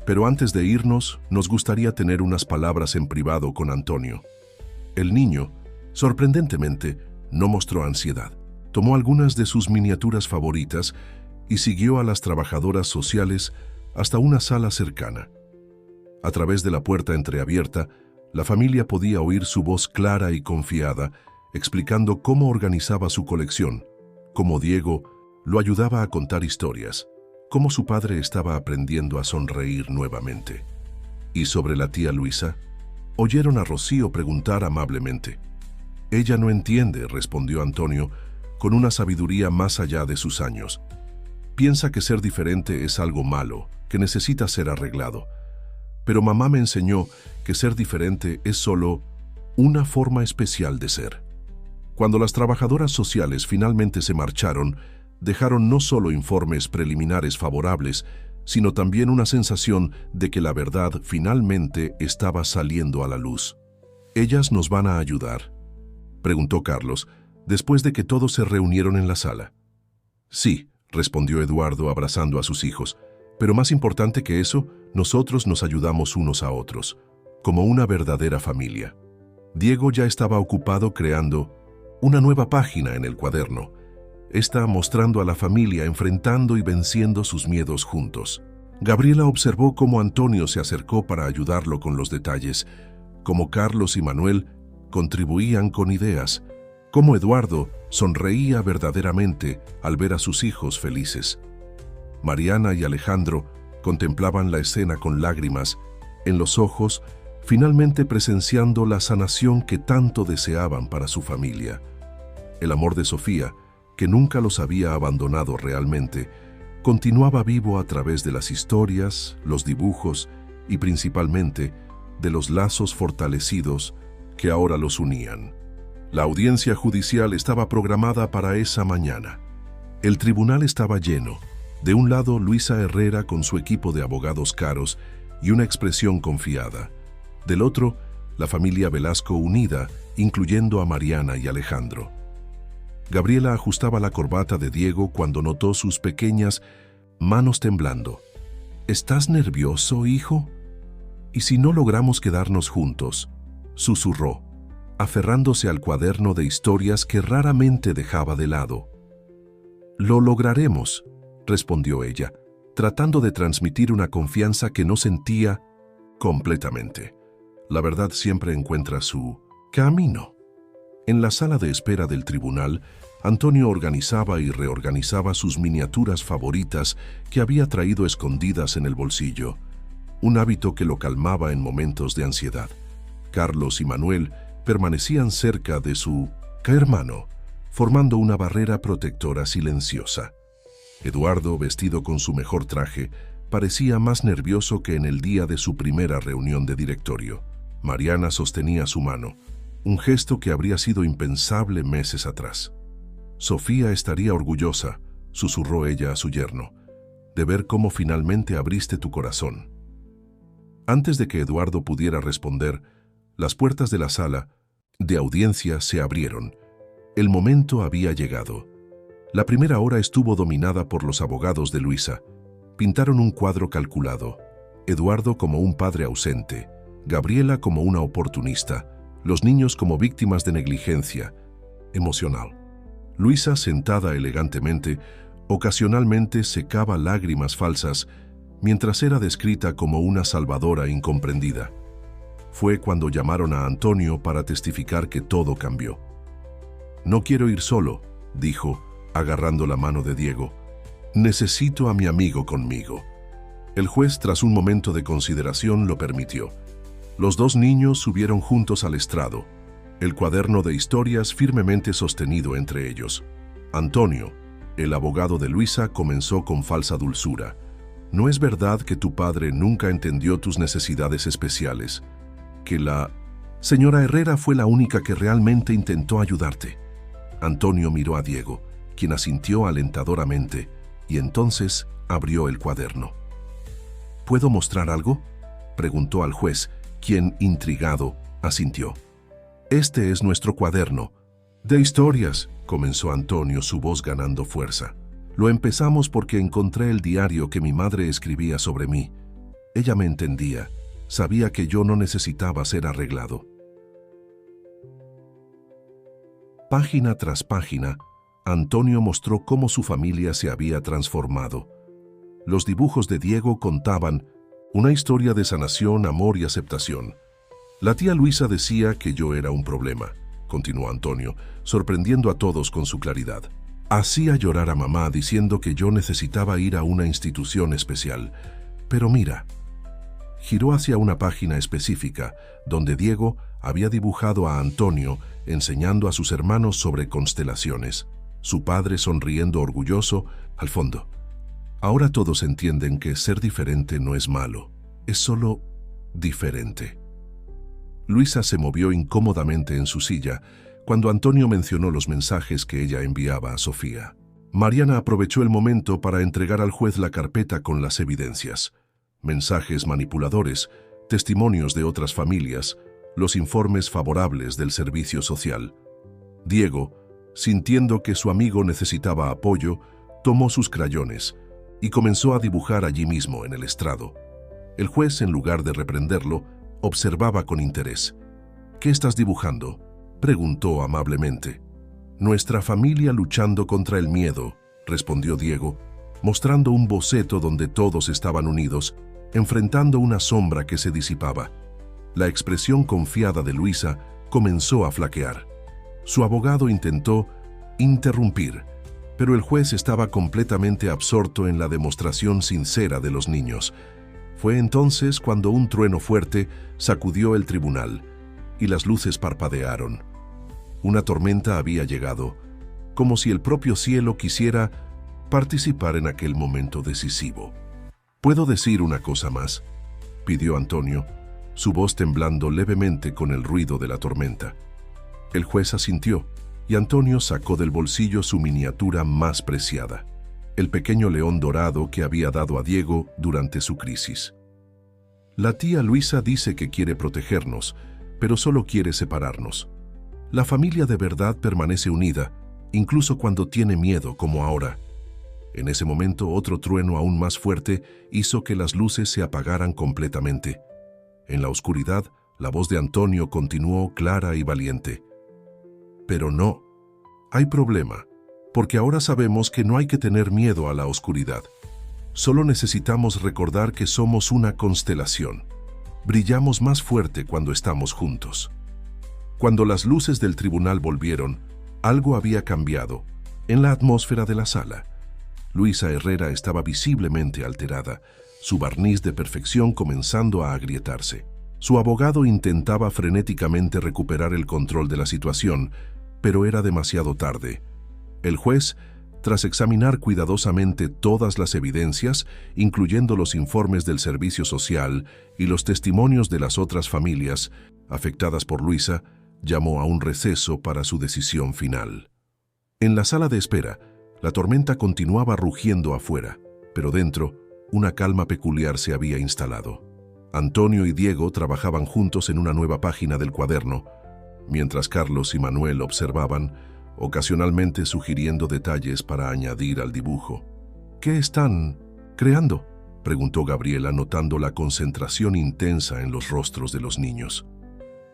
A: pero antes de irnos, nos gustaría tener unas palabras en privado con Antonio. El niño, sorprendentemente, no mostró ansiedad. Tomó algunas de sus miniaturas favoritas y siguió a las trabajadoras sociales hasta una sala cercana. A través de la puerta entreabierta, la familia podía oír su voz clara y confiada, explicando cómo organizaba su colección, cómo Diego lo ayudaba a contar historias, cómo su padre estaba aprendiendo a sonreír nuevamente. ¿Y sobre la tía Luisa? Oyeron a Rocío preguntar amablemente. Ella no entiende, respondió Antonio, con una sabiduría más allá de sus años. Piensa que ser diferente es algo malo, que necesita ser arreglado. Pero mamá me enseñó que ser diferente es solo una forma especial de ser. Cuando las trabajadoras sociales finalmente se marcharon, dejaron no solo informes preliminares favorables, sino también una sensación de que la verdad finalmente estaba saliendo a la luz. ¿Ellas nos van a ayudar?, preguntó Carlos, después de que todos se reunieron en la sala. Sí, respondió Eduardo abrazando a sus hijos, pero más importante que eso, nosotros nos ayudamos unos a otros, como una verdadera familia. Diego ya estaba ocupado creando una nueva página en el cuaderno, esta mostrando a la familia enfrentando y venciendo sus miedos juntos. Gabriela observó cómo Antonio se acercó para ayudarlo con los detalles, cómo Carlos y Manuel contribuían con ideas, cómo Eduardo sonreía verdaderamente al ver a sus hijos felices. Mariana y Alejandro Contemplaban la escena con lágrimas en los ojos, finalmente presenciando la sanación que tanto deseaban para su familia. El amor de Sofía, que nunca los había abandonado realmente, continuaba vivo a través de las historias, los dibujos y principalmente de los lazos fortalecidos que ahora los unían. La audiencia judicial estaba programada para esa mañana. El tribunal estaba lleno. De un lado, Luisa Herrera con su equipo de abogados caros y una expresión confiada. Del otro, la familia Velasco unida, incluyendo a Mariana y Alejandro. Gabriela ajustaba la corbata de Diego cuando notó sus pequeñas manos temblando. ¿Estás nervioso, hijo? ¿Y si no logramos quedarnos juntos?, susurró, aferrándose al cuaderno de historias que raramente dejaba de lado. Lo lograremos, respondió ella, tratando de transmitir una confianza que no sentía completamente. La verdad siempre encuentra su camino. En la sala de espera del tribunal, Antonio organizaba y reorganizaba sus miniaturas favoritas que había traído escondidas en el bolsillo, un hábito que lo calmaba en momentos de ansiedad. Carlos y Manuel permanecían cerca de su hermano, formando una barrera protectora silenciosa. Eduardo, vestido con su mejor traje, parecía más nervioso que en el día de su primera reunión de directorio. Mariana sostenía su mano, un gesto que habría sido impensable meses atrás. Sofía estaría orgullosa, susurró ella a su yerno, de ver cómo finalmente abriste tu corazón. Antes de que Eduardo pudiera responder, las puertas de la sala de audiencia se abrieron. El momento había llegado. La primera hora estuvo dominada por los abogados de Luisa. Pintaron un cuadro calculado. Eduardo como un padre ausente, Gabriela como una oportunista, los niños como víctimas de negligencia emocional. Luisa, sentada elegantemente, ocasionalmente secaba lágrimas falsas mientras era descrita como una salvadora incomprendida. Fue cuando llamaron a Antonio para testificar que todo cambió. «No quiero ir solo», dijo, agarrando la mano de Diego. «Necesito a mi amigo conmigo». El juez, tras un momento de consideración, lo permitió. Los dos niños subieron juntos al estrado, el cuaderno de historias firmemente sostenido entre ellos. Antonio, el abogado de Luisa, comenzó con falsa dulzura. «No es verdad que tu padre nunca entendió tus necesidades especiales, que la señora Herrera fue la única que realmente intentó ayudarte». Antonio miró a Diego, quien asintió alentadoramente, y entonces abrió el cuaderno. «¿Puedo mostrar algo?», preguntó al juez, quien, intrigado, asintió. «Este es nuestro cuaderno de historias», comenzó Antonio, su voz ganando fuerza. «Lo empezamos porque encontré el diario que mi madre escribía sobre mí. Ella me entendía, sabía que yo no necesitaba ser arreglado». Página tras página, Antonio mostró cómo su familia se había transformado. Los dibujos de Diego contaban una historia de sanación, amor y aceptación. «La tía Luisa decía que yo era un problema», continuó Antonio, sorprendiendo a todos con su claridad. «Hacía llorar a mamá diciendo que yo necesitaba ir a una institución especial. Pero mira». Giró hacia una página específica, donde Diego había dibujado a Antonio enseñando a sus hermanos sobre constelaciones, su padre sonriendo orgulloso al fondo. «Ahora todos entienden que ser diferente no es malo, es solo diferente». Luisa se movió incómodamente en su silla cuando Antonio mencionó los mensajes que ella enviaba a Sofía. Mariana aprovechó el momento para entregar al juez la carpeta con las evidencias. Mensajes manipuladores, testimonios de otras familias, los informes favorables del servicio social. Diego, sintiendo que su amigo necesitaba apoyo, tomó sus crayones y comenzó a dibujar allí mismo en el estrado. El juez, en lugar de reprenderlo, observaba con interés. «¿Qué estás dibujando?», preguntó amablemente. «Nuestra familia luchando contra el miedo», respondió Diego, mostrando un boceto donde todos estaban unidos, enfrentando una sombra que se disipaba. La expresión confiada de Luisa comenzó a flaquear. Su abogado intentó interrumpir, pero el juez estaba completamente absorto en la demostración sincera de los niños. Fue entonces cuando un trueno fuerte sacudió el tribunal y las luces parpadearon. Una tormenta había llegado, como si el propio cielo quisiera participar en aquel momento decisivo. ¿Puedo decir una cosa más?, pidió Antonio, su voz temblando levemente con el ruido de la tormenta. El juez asintió, y Antonio sacó del bolsillo su miniatura más preciada, el pequeño león dorado que había dado a Diego durante su crisis. La tía Luisa dice que quiere protegernos, pero solo quiere separarnos. La familia de verdad permanece unida, incluso cuando tiene miedo, como ahora. En ese momento, otro trueno aún más fuerte hizo que las luces se apagaran completamente. En la oscuridad, la voz de Antonio continuó clara y valiente. Pero no, hay problema, porque ahora sabemos que no hay que tener miedo a la oscuridad. Solo necesitamos recordar que somos una constelación. Brillamos más fuerte cuando estamos juntos. Cuando las luces del tribunal volvieron, algo había cambiado en la atmósfera de la sala. Luisa Herrera estaba visiblemente alterada, su barniz de perfección comenzando a agrietarse. Su abogado intentaba frenéticamente recuperar el control de la situación, pero era demasiado tarde. El juez, tras examinar cuidadosamente todas las evidencias, incluyendo los informes del servicio social y los testimonios de las otras familias afectadas por Luisa, llamó a un receso para su decisión final. En la sala de espera, la tormenta continuaba rugiendo afuera, pero dentro, una calma peculiar se había instalado. Antonio y Diego trabajaban juntos en una nueva página del cuaderno, mientras Carlos y Manuel observaban, ocasionalmente sugiriendo detalles para añadir al dibujo. ¿Qué están creando?, preguntó Gabriela, notando la concentración intensa en los rostros de los niños.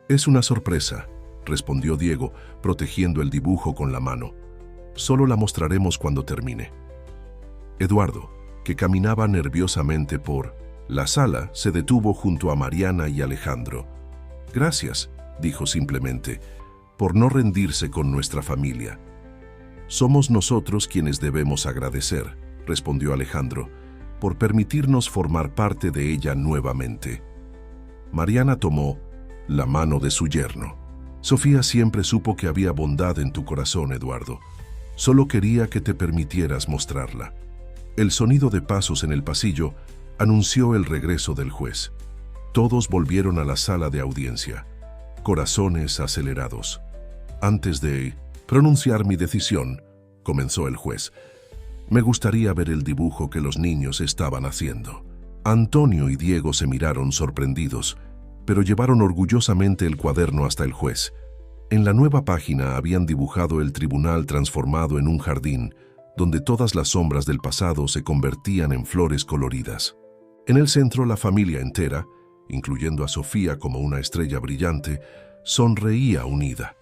A: Es una sorpresa, respondió Diego, protegiendo el dibujo con la mano. Solo la mostraremos cuando termine. Eduardo, que caminaba nerviosamente por la sala, se detuvo junto a Mariana y Alejandro. Gracias, dijo simplemente, por no rendirse con nuestra familia. Somos nosotros quienes debemos agradecer, respondió Alejandro, por permitirnos formar parte de ella nuevamente. Mariana tomó la mano de su yerno. Sofía siempre supo que había bondad en tu corazón, Eduardo. Solo quería que te permitieras mostrarla. El sonido de pasos en el pasillo anunció el regreso del juez. Todos volvieron a la sala de audiencia, corazones acelerados. Antes de pronunciar mi decisión, comenzó el juez, me gustaría ver el dibujo que los niños estaban haciendo. Antonio y Diego se miraron sorprendidos, pero llevaron orgullosamente el cuaderno hasta el juez. En la nueva página habían dibujado el tribunal transformado en un jardín, donde todas las sombras del pasado se convertían en flores coloridas. En el centro, la familia entera, incluyendo a Sofía como una estrella brillante, sonreía unida.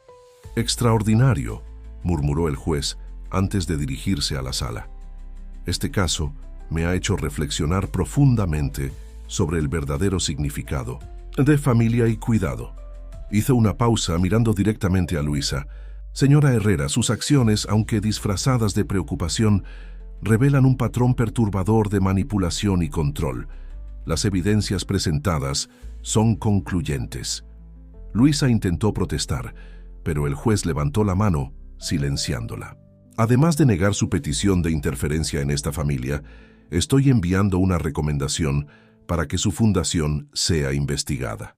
A: «Extraordinario», murmuró el juez antes de dirigirse a la sala. Este caso me ha hecho reflexionar profundamente sobre el verdadero significado de familia y cuidado. Hizo una pausa mirando directamente a Luisa. Señora Herrera, sus acciones, aunque disfrazadas de preocupación, revelan un patrón perturbador de manipulación y control. Las evidencias presentadas son concluyentes. Luisa intentó protestar, pero el juez levantó la mano, silenciándola. Además de negar su petición de interferencia en esta familia, estoy enviando una recomendación para que su fundación sea investigada.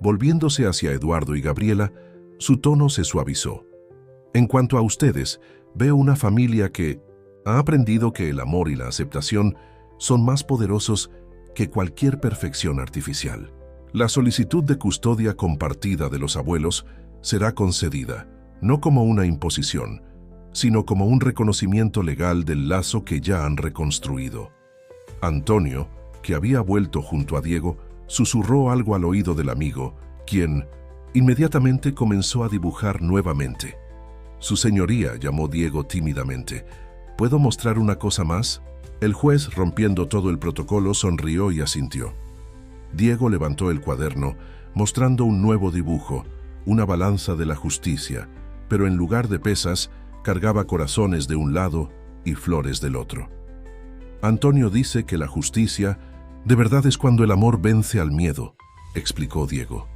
A: Volviéndose hacia Eduardo y Gabriela, su tono se suavizó. En cuanto a ustedes, veo una familia que ha aprendido que el amor y la aceptación son más poderosos que cualquier perfección artificial. La solicitud de custodia compartida de los abuelos será concedida, no como una imposición, sino como un reconocimiento legal del lazo que ya han reconstruido. Antonio, que había vuelto junto a Diego, susurró algo al oído del amigo, quien inmediatamente comenzó a dibujar nuevamente. Su señoría, llamó Diego tímidamente. ¿Puedo mostrar una cosa más? El juez, rompiendo todo el protocolo, sonrió y asintió. Diego levantó el cuaderno, mostrando un nuevo dibujo, una balanza de la justicia, pero en lugar de pesas, Cargaba corazones de un lado y flores del otro. Antonio dice que la justicia de verdad es cuando el amor vence al miedo, explicó Diego.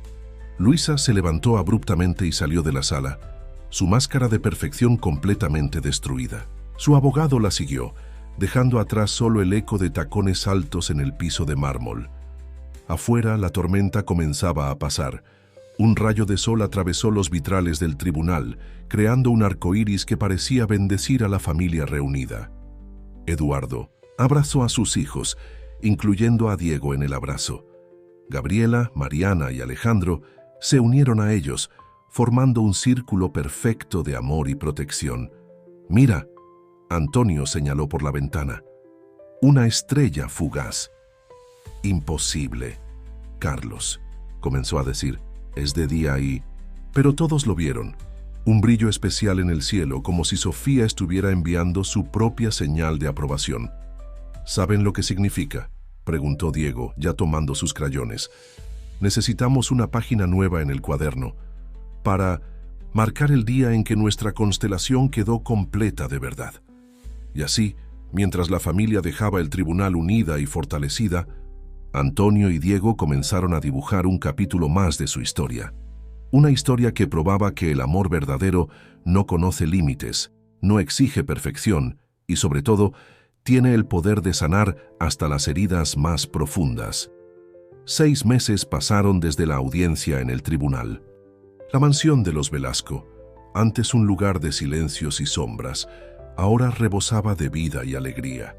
A: Luisa se levantó abruptamente y salió de la sala, su máscara de perfección completamente destruida. Su abogado la siguió, dejando atrás solo el eco de tacones altos en el piso de mármol. Afuera, la tormenta comenzaba a pasar. Un rayo de sol atravesó los vitrales del tribunal, creando un arco iris que parecía bendecir a la familia reunida. Eduardo abrazó a sus hijos, incluyendo a Diego en el abrazo. Gabriela, Mariana y Alejandro se unieron a ellos, formando un círculo perfecto de amor y protección. «Mira», Antonio señaló por la ventana. «Una estrella fugaz». «Imposible, Carlos», comenzó a decir. «Es de día y...». Pero todos lo vieron. Un brillo especial en el cielo, como si Sofía estuviera enviando su propia señal de aprobación. «¿Saben lo que significa?», preguntó Diego, ya tomando sus crayones. «Necesitamos una página nueva en el cuaderno para marcar el día en que nuestra constelación quedó completa de verdad». Y así, mientras la familia dejaba el tribunal unida y fortalecida, Antonio y Diego comenzaron a dibujar un capítulo más de su historia. Una historia que probaba que el amor verdadero no conoce límites, no exige perfección y, sobre todo, tiene el poder de sanar hasta las heridas más profundas. 6 meses pasaron desde la audiencia en el tribunal. La mansión de los Velasco, antes un lugar de silencios y sombras, ahora rebosaba de vida y alegría.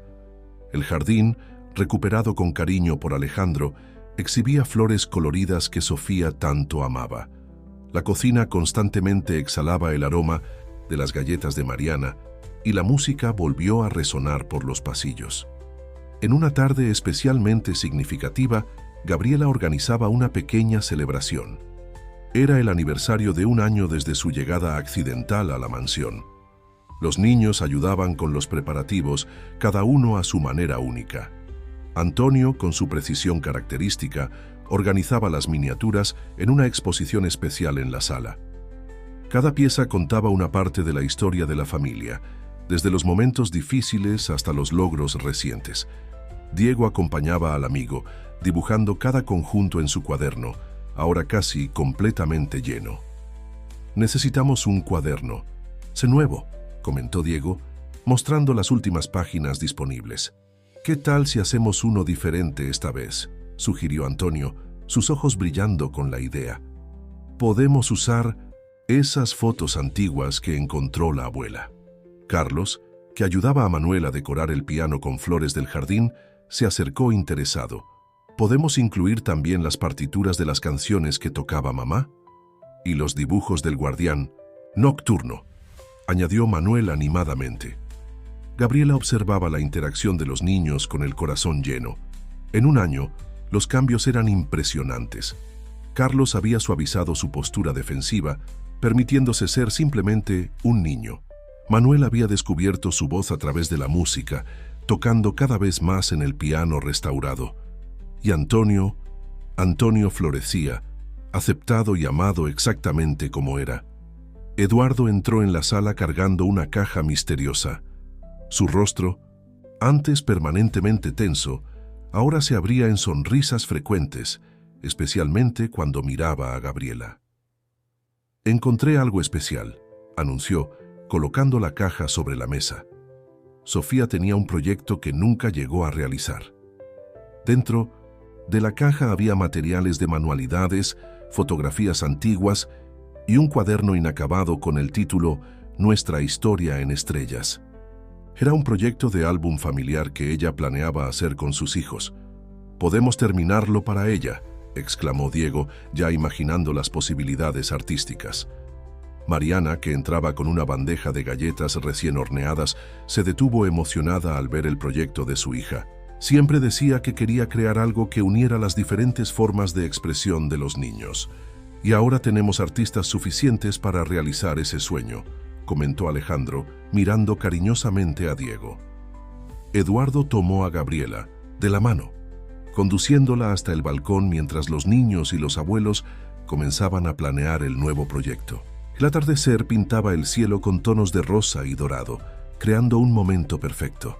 A: El jardín, recuperado con cariño por Alejandro, exhibía flores coloridas que Sofía tanto amaba. La cocina constantemente exhalaba el aroma de las galletas de Mariana y la música volvió a resonar por los pasillos. En una tarde especialmente significativa, Gabriela organizaba una pequeña celebración. Era el aniversario de 1 año desde su llegada accidental a la mansión. Los niños ayudaban con los preparativos, cada uno a su manera única. Antonio, con su precisión característica, organizaba las miniaturas en una exposición especial en la sala. Cada pieza contaba una parte de la historia de la familia, desde los momentos difíciles hasta los logros recientes. Diego acompañaba al amigo, dibujando cada conjunto en su cuaderno, ahora casi completamente lleno. «Necesitamos un cuaderno. Sé nuevo», comentó Diego, mostrando las últimas páginas disponibles. «¿Qué tal si hacemos uno diferente esta vez?», sugirió Antonio, sus ojos brillando con la idea. «Podemos usar esas fotos antiguas que encontró la abuela». Carlos, que ayudaba a Manuel a decorar el piano con flores del jardín, se acercó interesado. «¿Podemos incluir también las partituras de las canciones que tocaba mamá? Y los dibujos del guardián nocturno», añadió Manuel animadamente. Gabriela observaba la interacción de los niños con el corazón lleno. En 1 año, los cambios eran impresionantes. Carlos había suavizado su postura defensiva, permitiéndose ser simplemente un niño. Manuel había descubierto su voz a través de la música, tocando cada vez más en el piano restaurado. Y Antonio florecía, aceptado y amado exactamente como era. Eduardo entró en la sala cargando una caja misteriosa. Su rostro, antes permanentemente tenso, ahora se abría en sonrisas frecuentes, especialmente cuando miraba a Gabriela. «Encontré algo especial», anunció, colocando la caja sobre la mesa. Sofía tenía un proyecto que nunca llegó a realizar. Dentro de la caja había materiales de manualidades, fotografías antiguas y un cuaderno inacabado con el título «Nuestra historia en estrellas». Era un proyecto de álbum familiar que ella planeaba hacer con sus hijos. «Podemos terminarlo para ella», exclamó Diego, ya imaginando las posibilidades artísticas. Mariana, que entraba con una bandeja de galletas recién horneadas, se detuvo emocionada al ver el proyecto de su hija. Siempre decía que quería crear algo que uniera las diferentes formas de expresión de los niños. «Y ahora tenemos artistas suficientes para realizar ese sueño», comentó Alejandro, mirando cariñosamente a Diego. Eduardo tomó a Gabriela de la mano, conduciéndola hasta el balcón mientras los niños y los abuelos comenzaban a planear el nuevo proyecto. El atardecer pintaba el cielo con tonos de rosa y dorado, creando un momento perfecto.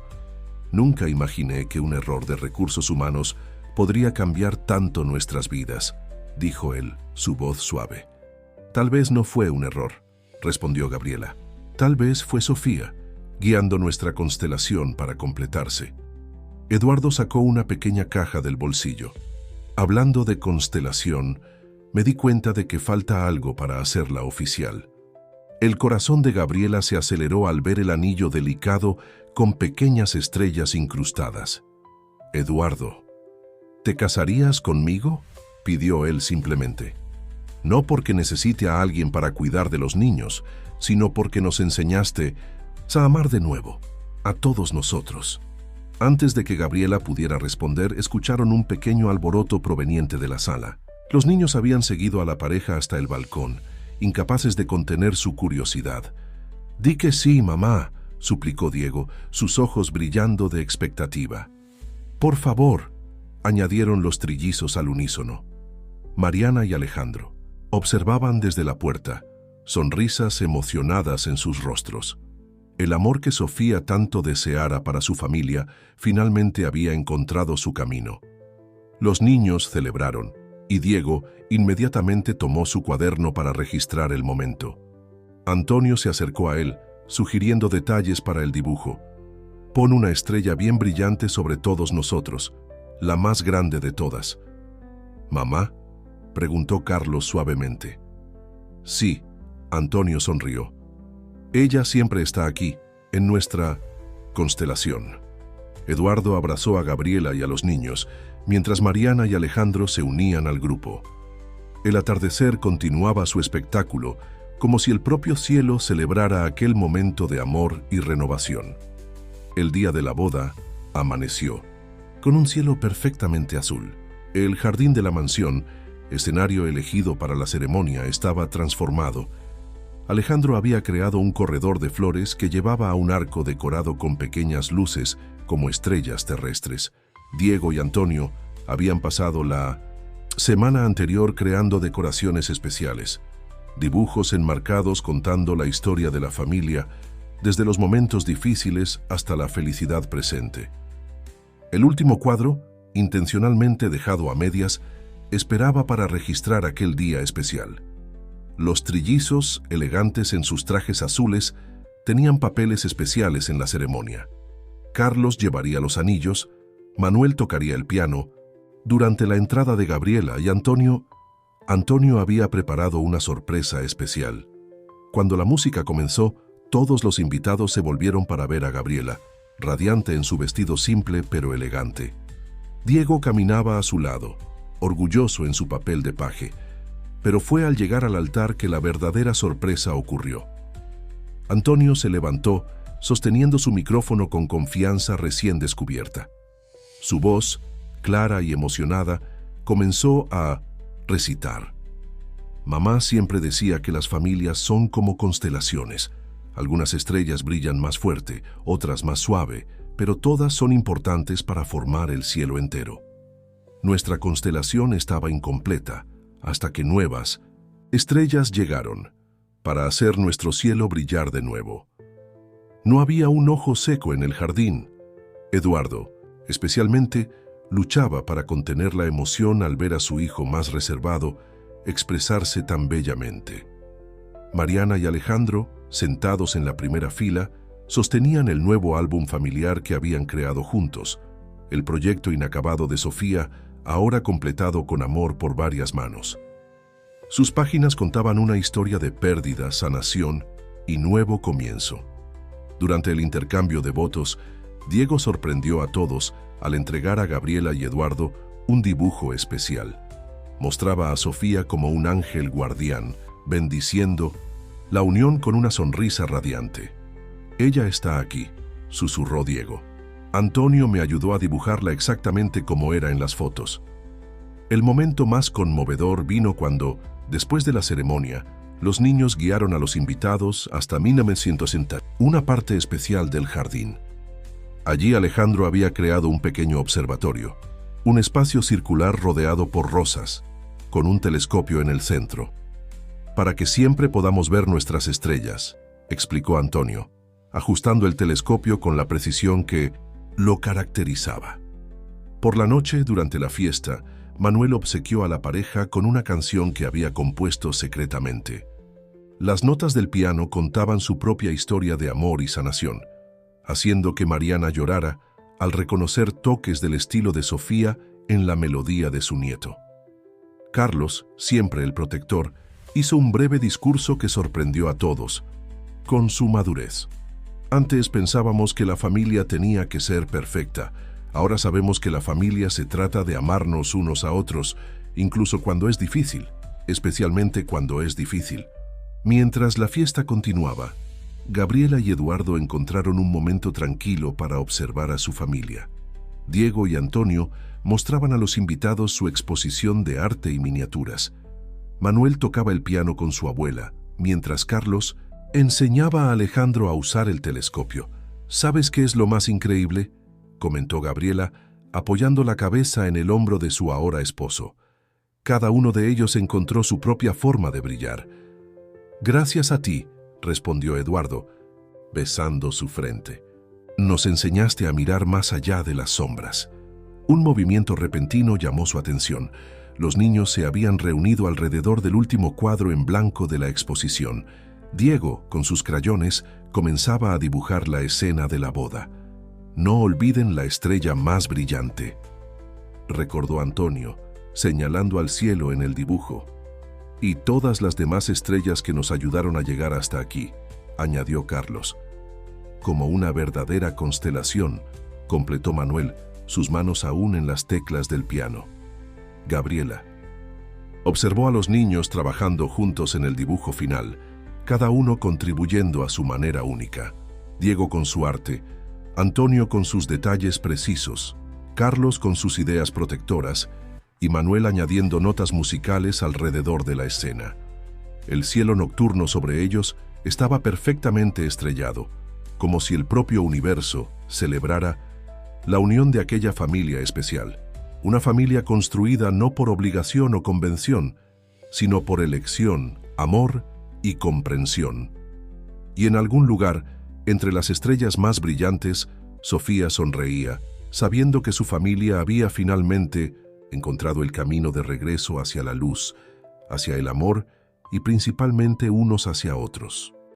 A: Nunca imaginé que un error de recursos humanos podría cambiar tanto nuestras vidas, dijo él, su voz suave. Tal vez no fue un error, respondió Gabriela. Tal vez fue Sofía, guiando nuestra constelación para completarse. Eduardo sacó una pequeña caja del bolsillo. Hablando de constelación, me di cuenta de que falta algo para hacerla oficial. El corazón de Gabriela se aceleró al ver el anillo delicado con pequeñas estrellas incrustadas. Eduardo, ¿te casarías conmigo?, pidió él simplemente. No porque necesite a alguien para cuidar de los niños, sino porque nos enseñaste a amar de nuevo, a todos nosotros. Antes de que Gabriela pudiera responder, escucharon un pequeño alboroto proveniente de la sala. Los niños habían seguido a la pareja hasta el balcón, incapaces de contener su curiosidad. «Di que sí, mamá», suplicó Diego, sus ojos brillando de expectativa. «Por favor», añadieron los trillizos al unísono. Mariana y Alejandro observaban desde la puerta, sonrisas emocionadas en sus rostros. El amor que Sofía tanto deseara para su familia finalmente había encontrado su camino. Los niños celebraron, y Diego inmediatamente tomó su cuaderno para registrar el momento. Antonio se acercó a él, sugiriendo detalles para el dibujo. «Pon una estrella bien brillante sobre todos nosotros, la más grande de todas». «¿Mamá?», preguntó Carlos suavemente. «Sí», Antonio sonrió. «Ella siempre está aquí, en nuestra constelación». Eduardo abrazó a Gabriela y a los niños, mientras Mariana y Alejandro se unían al grupo. El atardecer continuaba su espectáculo, como si el propio cielo celebrara aquel momento de amor y renovación. El día de la boda amaneció, con un cielo perfectamente azul. El jardín de la mansión, escenario elegido para la ceremonia, estaba transformado. Alejandro había creado un corredor de flores que llevaba a un arco decorado con pequeñas luces como estrellas terrestres. Diego y Antonio habían pasado la semana anterior creando decoraciones especiales, dibujos enmarcados contando la historia de la familia, desde los momentos difíciles hasta la felicidad presente. El último cuadro, intencionalmente dejado a medias, esperaba para registrar aquel día especial. Los trillizos, elegantes en sus trajes azules, tenían papeles especiales en la ceremonia. Carlos llevaría los anillos, Manuel tocaría el piano. Durante la entrada de Gabriela y Antonio había preparado una sorpresa especial. Cuando la música comenzó, todos los invitados se volvieron para ver a Gabriela, radiante en su vestido simple pero elegante. Diego caminaba a su lado, orgulloso en su papel de paje, pero fue al llegar al altar que la verdadera sorpresa ocurrió. Antonio se levantó, sosteniendo su micrófono con confianza recién descubierta. Su voz, clara y emocionada, comenzó a recitar. Mamá siempre decía que las familias son como constelaciones. Algunas estrellas brillan más fuerte, otras más suave, pero todas son importantes para formar el cielo entero. Nuestra constelación estaba incompleta, hasta que nuevas estrellas llegaron, para hacer nuestro cielo brillar de nuevo. No había un ojo seco en el jardín. Eduardo, especialmente, luchaba para contener la emoción al ver a su hijo más reservado expresarse tan bellamente. Mariana y Alejandro, sentados en la primera fila, sostenían el nuevo álbum familiar que habían creado juntos, el proyecto inacabado de Sofía, ahora completado con amor por varias manos. Sus páginas contaban una historia de pérdida, sanación y nuevo comienzo. Durante el intercambio de votos, Diego sorprendió a todos al entregar a Gabriela y Eduardo un dibujo especial. Mostraba a Sofía como un ángel guardián, bendiciendo la unión con una sonrisa radiante. «Ella está aquí», susurró Diego. Antonio me ayudó a dibujarla exactamente como era en las fotos. El momento más conmovedor vino cuando, después de la ceremonia, los niños guiaron a los invitados hasta 1960, una parte especial del jardín. Allí Alejandro había creado un pequeño observatorio, un espacio circular rodeado por rosas, con un telescopio en el centro. para que siempre podamos ver nuestras estrellas, explicó Antonio, ajustando el telescopio con la precisión que lo caracterizaba. Por la noche, durante la fiesta, Manuel obsequió a la pareja con una canción que había compuesto secretamente. Las notas del piano contaban su propia historia de amor y sanación, haciendo que Mariana llorara al reconocer toques del estilo de Sofía en la melodía de su nieto. Carlos, siempre el protector, hizo un breve discurso que sorprendió a todos, con su madurez. Antes pensábamos que la familia tenía que ser perfecta. Ahora sabemos que la familia se trata de amarnos unos a otros, incluso cuando es difícil, especialmente cuando es difícil. Mientras la fiesta continuaba, Gabriela y Eduardo encontraron un momento tranquilo para observar a su familia. Diego y Antonio mostraban a los invitados su exposición de arte y miniaturas. Manuel tocaba el piano con su abuela, mientras Carlos enseñaba a Alejandro a usar el telescopio. ¿Sabes qué es lo más increíble?, comentó Gabriela, apoyando la cabeza en el hombro de su ahora esposo. Cada uno de ellos encontró su propia forma de brillar. Gracias a ti, respondió Eduardo, besando su frente. Nos enseñaste a mirar más allá de las sombras. Un movimiento repentino llamó su atención. Los niños se habían reunido alrededor del último cuadro en blanco de la exposición. Diego, con sus crayones, comenzaba a dibujar la escena de la boda. No olviden la estrella más brillante, recordó Antonio, señalando al cielo en el dibujo. Y todas las demás estrellas que nos ayudaron a llegar hasta aquí, añadió Carlos. Como una verdadera constelación, completó Manuel, sus manos aún en las teclas del piano. Gabriela observó a los niños trabajando juntos en el dibujo final, cada uno contribuyendo a su manera única. Diego con su arte, Antonio con sus detalles precisos, Carlos con sus ideas protectoras y Manuel añadiendo notas musicales alrededor de la escena. El cielo nocturno sobre ellos estaba perfectamente estrellado, como si el propio universo celebrara la unión de aquella familia especial, una familia construida no por obligación o convención, sino por elección, amor y comprensión. Y en algún lugar, entre las estrellas más brillantes, Sofía sonreía, sabiendo que su familia había finalmente encontrado el camino de regreso hacia la luz, hacia el amor y principalmente unos hacia otros.